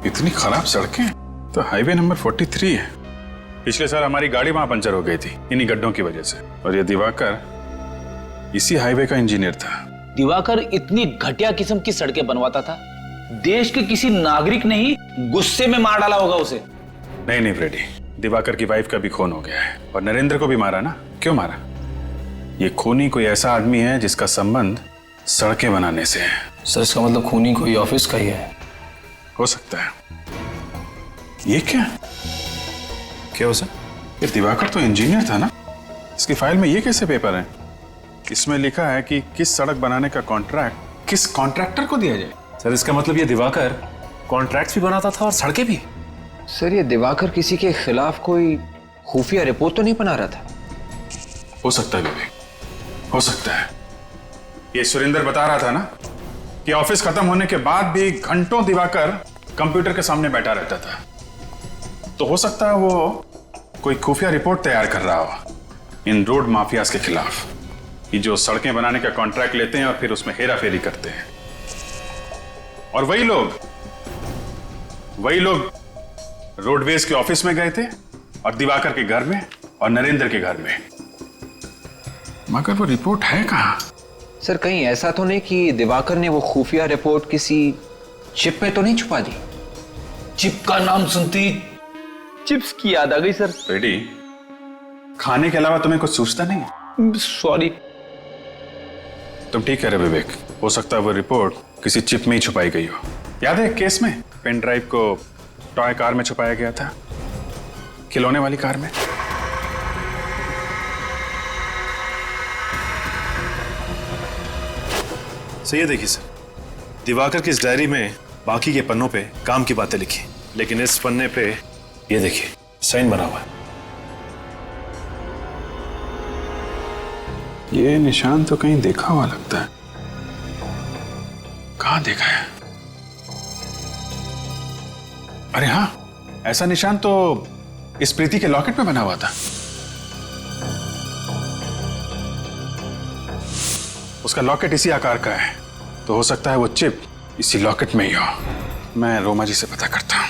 इतनी खराब सड़कें तो हाईवे नंबर 43 है। पिछले साल हमारी गाड़ी वहां पंचर हो गई थी इन्हीं गड्ढों की वजह से, और ये दिवाकर इसी हाईवे का इंजीनियर था। दिवाकर इतनी घटिया किस्म की सड़कें बनवाता था, देश के किसी नागरिक ने ही गुस्से में मार डाला होगा उसे। नहीं फ्रेडी, दिवाकर की वाइफ का भी खून हो गया है और नरेंद्र को भी मारा ना। क्यों मारा? ये खूनी कोई ऐसा आदमी है जिसका संबंध सड़कें बनाने से है। सर इसका मतलब खूनी कोई ऑफिस का ही है? हो सकता है। ये क्या हो सर? ये दिवाकर तो इंजीनियर था ना, इसकी फाइल में ये कैसे पेपर है? इसमें लिखा है कि किस सड़क बनाने का कॉन्ट्रैक्ट किस कॉन्ट्रैक्टर को दिया जाए। सर इसका मतलब ये दिवाकर कॉन्ट्रैक्ट्स भी बनाता था और सड़कें भी। सर ये दिवाकर किसी के खिलाफ कोई खुफिया रिपोर्ट तो नहीं बना रहा था? हो सकता है विवेक, हो सकता है। ये सुरेंद्र बता रहा था ना कि ऑफिस खत्म होने के बाद भी घंटों दिवाकर कंप्यूटर के सामने बैठा रहता था, तो हो सकता है वो कोई खुफिया रिपोर्ट तैयार कर रहा हो इन रोड माफियाज के खिलाफ, कि जो सड़कें बनाने का कॉन्ट्रैक्ट लेते हैं और फिर उसमें हेरा फेरी करते हैं। और वही लोग रोडवेज के ऑफिस में गए थे और दिवाकर के घर में और नरेंद्र के घर में। मगर वो रिपोर्ट है कहां? सर कहीं ऐसा तो नहीं कि दिवाकर ने वो खुफिया रिपोर्ट किसी चिप पे तो नहीं छुपा दी? चिप का नाम सुनती चिप्स की याद आ गई सर। बेटी, खाने के अलावा तुम्हें कुछ सूझता नहीं? सॉरी। तुम ठीक कह रहे विवेक, हो सकता है वो रिपोर्ट किसी चिप में ही छुपाई गई हो। याद है एक केस में पेन ड्राइव को टॉय कार में छुपाया गया था, खिलौने वाली कार में। सही है। देखिए सर, दिवाकर की इस डायरी में बाकी के पन्नों पे काम की बातें लिखी, लेकिन इस पन्ने पे ये देखिए साइन बना हुआ है। ये निशान तो कहीं देखा हुआ लगता है। कहां देखा है? अरे हाँ, ऐसा निशान तो इस प्रीति के लॉकेट में बना हुआ था। उसका लॉकेट इसी आकार का है, तो हो सकता है वो चिप इसी लॉकेट में ही हो। मैं रोमा जी से पता करता हूं।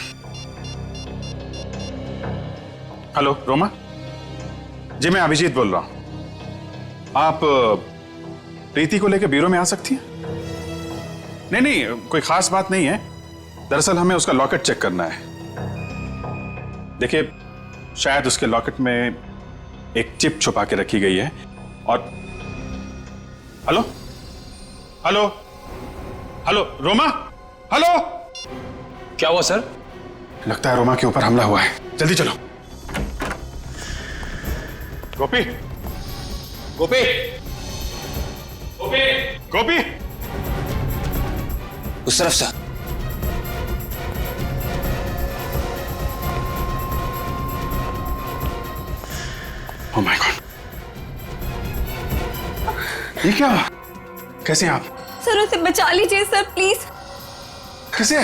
हेलो रोमा जी, मैं अभिजीत बोल रहा हूं। आप प्रीति को लेकर ब्यूरो में आ सकती हैं? नहीं, कोई खास बात नहीं है। दरअसल हमें उसका लॉकेट चेक करना है। देखिए, शायद उसके लॉकेट में एक चिप छुपा के रखी गई है और hello hello hello Roma, hello. क्या हुआ सर? लगता है रोमा के ऊपर हमला हुआ है, जल्दी चलो। गोपी गोपी गोपी गोपी, उस तरफ से। ओह माय गॉड, ये क्या हुआ? कैसे हैं आप? सर उसे बचा लीजिए सर प्लीज। कैसे?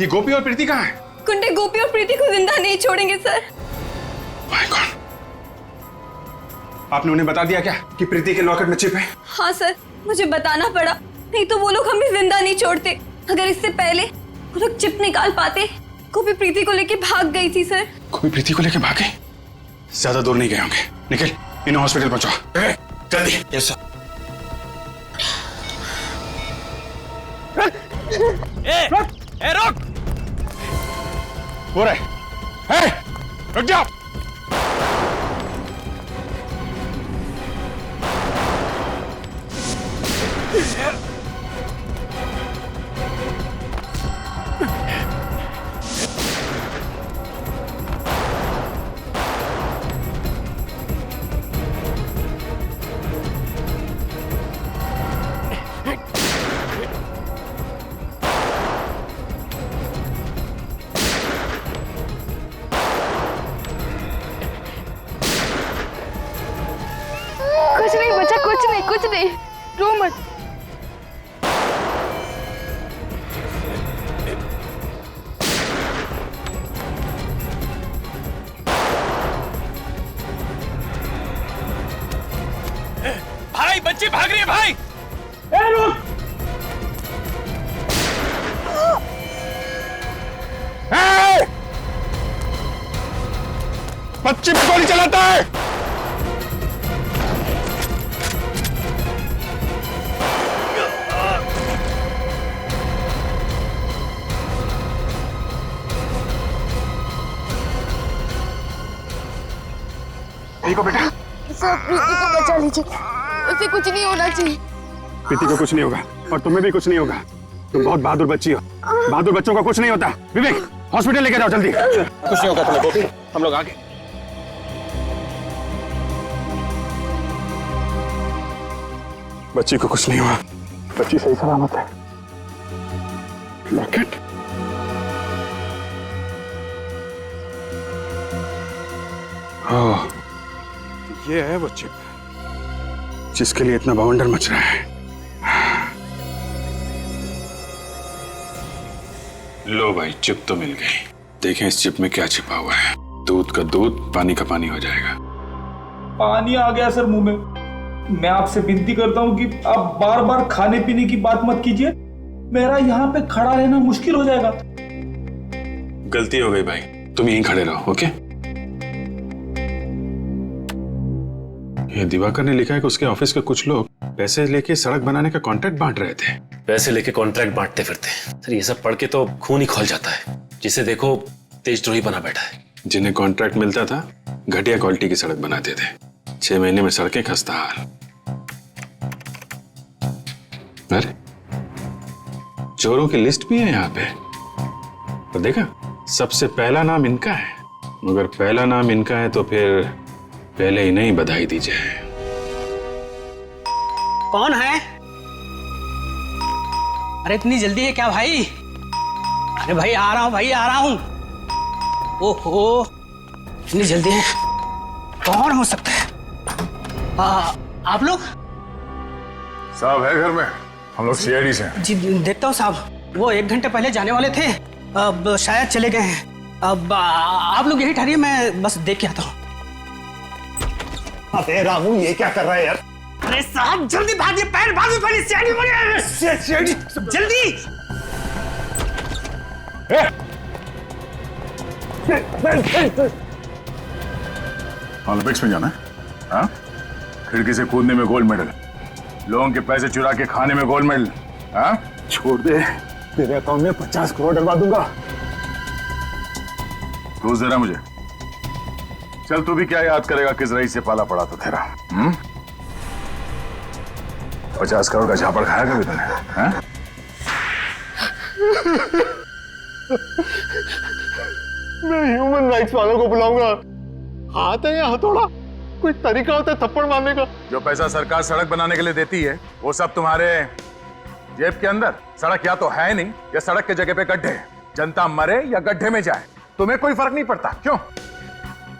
ये गोपी और प्रीति कहाँ है? गुंडे गोपी और प्रीति को जिंदा नहीं छोड़ेंगे सर। माय गॉड, आपने उन्हें बता दिया क्या कि प्रीति के लॉकेट में चिप है? हाँ सर, मुझे बताना पड़ा, नहीं तो वो लोग हमें जिंदा नहीं छोड़ते। अगर इससे पहले वो लोग चिप निकाल पाते, गोपी प्रीति को लेके भाग गई थी सर। गोपी प्रीति को लेके भागे? ज्यादा दूर नहीं गए होंगे। निखिल, इन्हें हॉस्पिटल पहुंचाओ जल्दी। Yes sir. रुक। हो रहा है, रुक जाओ। कुछ नहीं बचा, कुछ नहीं, रो मत। भाई बच्ची भाग रही है भाई। बच्ची पे गोली चलाता है। ठीक हो बेटा? सर प्रीति को बचा लीजिए, उसे कुछ नहीं होना चाहिए। प्रीति को कुछ नहीं होगा और तुम्हें भी कुछ नहीं होगा। तुम बहुत बहादुर बच्ची हो, बहादुर बच्चों को कुछ नहीं होता। विवेक, हॉस्पिटल लेके जाओ जल्दी। कुछ नहीं होगा तुम्हें गोपी, हम लोग आगे। बच्ची को कुछ नहीं हुआ, बच्ची सही सलामत है। लॉकेट? ओह, ये है वो चिप जिसके लिए इतना बवंडर मच रहा है। लो भाई, चिप तो मिल गई। देखें इस चिप में क्या छिपा हुआ है। दूध का दूध, पानी का पानी हो जाएगा। पानी आ गया सर मुंह में। मैं आपसे विनती करता हूँ कि आप बार बार खाने पीने की बात मत कीजिए। मेरा यहाँ पे खड़ा रहना मुश्किल हो जाएगा। गलती हो गई भाई, तुम यहीं खड़े रहो। ओके? ये दिवाकर ने लिखा है कि उसके ऑफिस के कुछ लोग पैसे लेके सड़क बनाने का कॉन्ट्रैक्ट बांट रहे थे। पैसे लेके कॉन्ट्रैक्ट बांटते फिरते। सर ये सब पढ़ के तो खून ही खौल जाता है। जिसे देखो तेजद्रोही बना बैठा है। जिन्हें कॉन्ट्रैक्ट मिलता था घटिया क्वालिटी की सड़क बनाते थे। 6 महीने में सड़कें खस्ता हाल। अरे चोरों की लिस्ट भी है यहाँ पे। और देखा, सबसे पहला नाम इनका है। मगर पहला नाम इनका है तो फिर पहले ही नहीं बधाई दी जाए। कौन है? अरे इतनी जल्दी है क्या भाई? अरे भाई आ रहा हूं, भाई आ रहा हूं। ओहो, इतनी जल्दी है? कौन हो सकता है? आप लोग? साहब है घर में, हम लोग सीआईडी से हैं। जी देखता हूँ साहब, वो 1 घंटे पहले जाने वाले थे, अब शायद चले गए हैं। अब आप लोग यही ठहरिए, मैं बस देख के आता हूँ। अबे रामू, ये क्या कर रहा है यार? अरे साहब जल्दी भागिए, पैर भागिए, पहले सीआईडी बोलिए। सीआईडी जल्दी। ओलंपिक्स में जाना है? हाँ? खिड़की से कूदने में गोल्ड मेडल, लोगों के पैसे चुरा के खाने में गोल्ड मेडल। हाँ? छोड़ दे, तेरे अकाउंट में 50 करोड़ डलवा दूंगा। रोज दे रहा मुझे। चल तू भी क्या याद करेगा किस रईस से पाला पड़ा तो तेरा। 50 करोड़ का झापड़ खाया कभी तुमने? हाँ? मैं ह्यूमन राइट्स वालों को बुलाऊंगा। हाथ है या हथौड़ा? कोई तरीका होता है थप्पड़ मारने का? जो पैसा सरकार सड़क बनाने के लिए देती है वो सब तुम्हारे जेब के अंदर। सड़क या तो है नहीं या सड़क के जगह पे गड्ढे हैं। जनता मरे या गड्ढे में जाए तुम्हें कोई फर्क नहीं पड़ता। क्यों?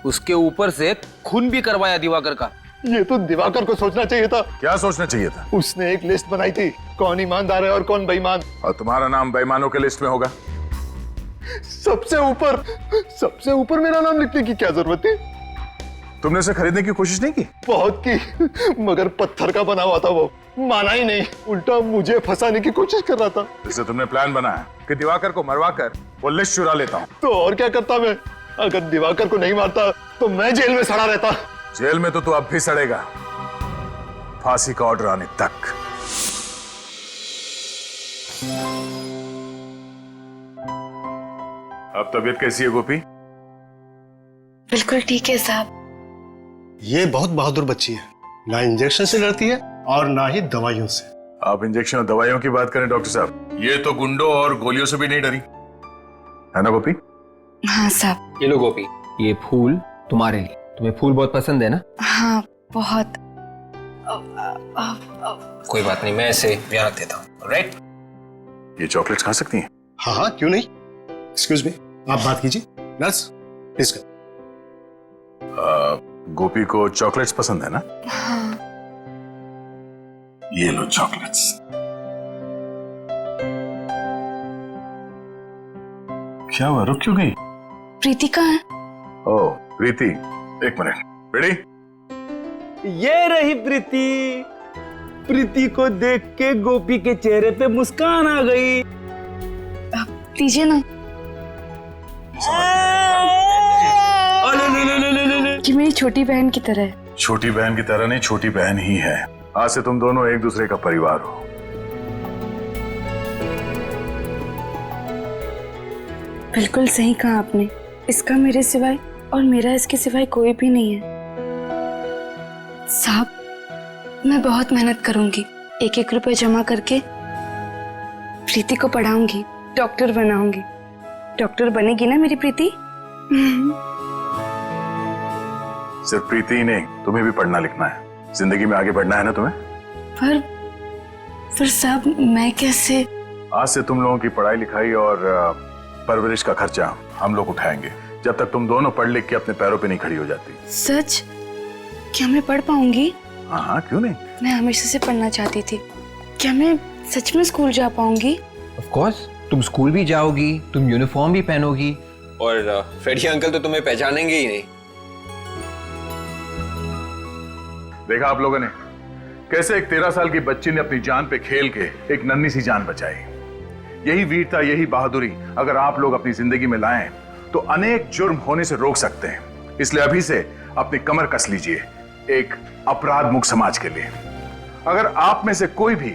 उसके ऊपर से खून भी करवाया दिवाकर का। ये तो दिवाकर को सोचना चाहिए था। क्या सोचना चाहिए था? उसने एक लिस्ट बनाई थी, कौन ईमानदार है और कौन बेईमान। और तुम्हारा नाम बेईमानों के लिस्ट में होगा। सबसे ऊपर मेरा नाम लिखने की क्या जरूरत थी? तुमने उसे खरीदने की कोशिश नहीं की? बहुत की, मगर पत्थर का बना हुआ था वो, माना ही नहीं, उल्टा मुझे फंसाने की कोशिश कर रहा था। जिससे तुमने प्लान बनाया कि दिवाकर को मरवा कर वो लिस्ट चुरा लेता हूँ। तो और क्या करता मैं? अगर दिवाकर को नहीं मारता तो मैं जेल में सड़ा रहता। जेल में तो तू अब भी सड़ेगा, फांसी का ऑर्डर आने तक। अब तबीयत कैसी है गोपी? बिल्कुल ठीक है साहब। ये बहुत बहादुर बच्ची है, ना इंजेक्शन से डरती है और ना ही दवाइयों से। आप इंजेक्शन और दवाइयों की बात करें डॉक्टर साहब, ये तो गुंडों और गोलियों से भी नहीं डरी, है ना गोपी? हाँ साहब। ये लो गोपी, ये फूल तुम्हारे लिए। तुम्हें फूल बहुत पसंद है ना? हाँ बहुत। कोई बात नहीं, मैं इसे यहाँ रख देता हूँ। राइट? ये चॉकलेट्स खा सकती हैं? हाँ हाँ, क्यों नहीं। एक्सक्यूज मी, आप बात कीजिए। नर्स प्लीज कर। गोपी को चॉकलेट्स पसंद है ना? हाँ। ये लो चॉकलेट्स। क्या हुआ, रुक क्यों गई? प्रीति कहाँ है? ओह प्रीति, एक मिनट। रेडी? ये रही प्रीति। प्रीति को देख के गोपी के चेहरे पे मुस्कान आ गई। दीजिए ना। कि मेरी छोटी बहन की तरह है। छोटी बहन की तरह नहीं, छोटी बहन ही है। आज से तुम दोनों एक दूसरे का परिवार हो। बिल्कुल सही कहा आपने। इसका मेरे सिवाय और मेरा इसके सिवाय कोई भी नहीं है। साहब, मैं बहुत मेहनत करूंगी। 1-1 रुपए जमा करके प्रीति को पढ़ाऊंगी, डॉक्टर बनाऊंगी। डॉक्टर बनेगी ना मेरी प्रीति? सिर्फ प्रीति ही नहीं, तुम्हें भी पढ़ना लिखना है, जिंदगी में आगे बढ़ना है ना तुम्हें। पर साहब, मैं कैसे? आज से तुम लोगों की पढ़ाई लिखाई और परवरिश का खर्चा हम लोग उठाएंगे, जब तक तुम दोनों पढ़ लिख के अपने पैरों पे नहीं खड़ी हो जाती। सच? क्या मैं पढ़ पाऊंगी? हाँ हाँ, क्यों नहीं। मैं हमेशा से पढ़ना चाहती थी। क्या मैं सच में स्कूल जा पाऊंगी? ऑफ कोर्स, तुम स्कूल भी जाओगी, तुम यूनिफॉर्म भी पहनोगी और फ्रेडी अंकल तो तुम्हें पहचानेंगे ही नहीं। देखा आप लोगों ने कैसे एक 13 साल की बच्ची ने अपनी जान पे खेल के एक नन्ही सी जान बचाई। यही वीरता, यही बहादुरी अगर आप लोग अपनी जिंदगी में लाएं तो अनेक जुर्म होने से रोक सकते हैं। इसलिए अभी से अपनी कमर कस लीजिए एक अपराध मुक्त समाज के लिए। अगर आप में से कोई भी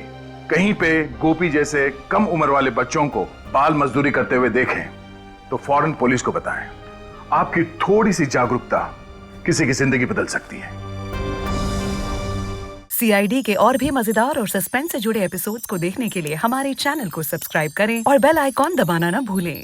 कहीं पे गोपी जैसे कम उम्र वाले बच्चों को बाल मजदूरी करते हुए देखें तो फौरन पुलिस को बताएं। आपकी थोड़ी सी जागरूकता किसी की जिंदगी बदल सकती है। CID के और भी मजेदार और सस्पेंस से जुड़े एपिसोड्स को देखने के लिए हमारे चैनल को सब्सक्राइब करें और बेल आइकॉन दबाना ना भूलें।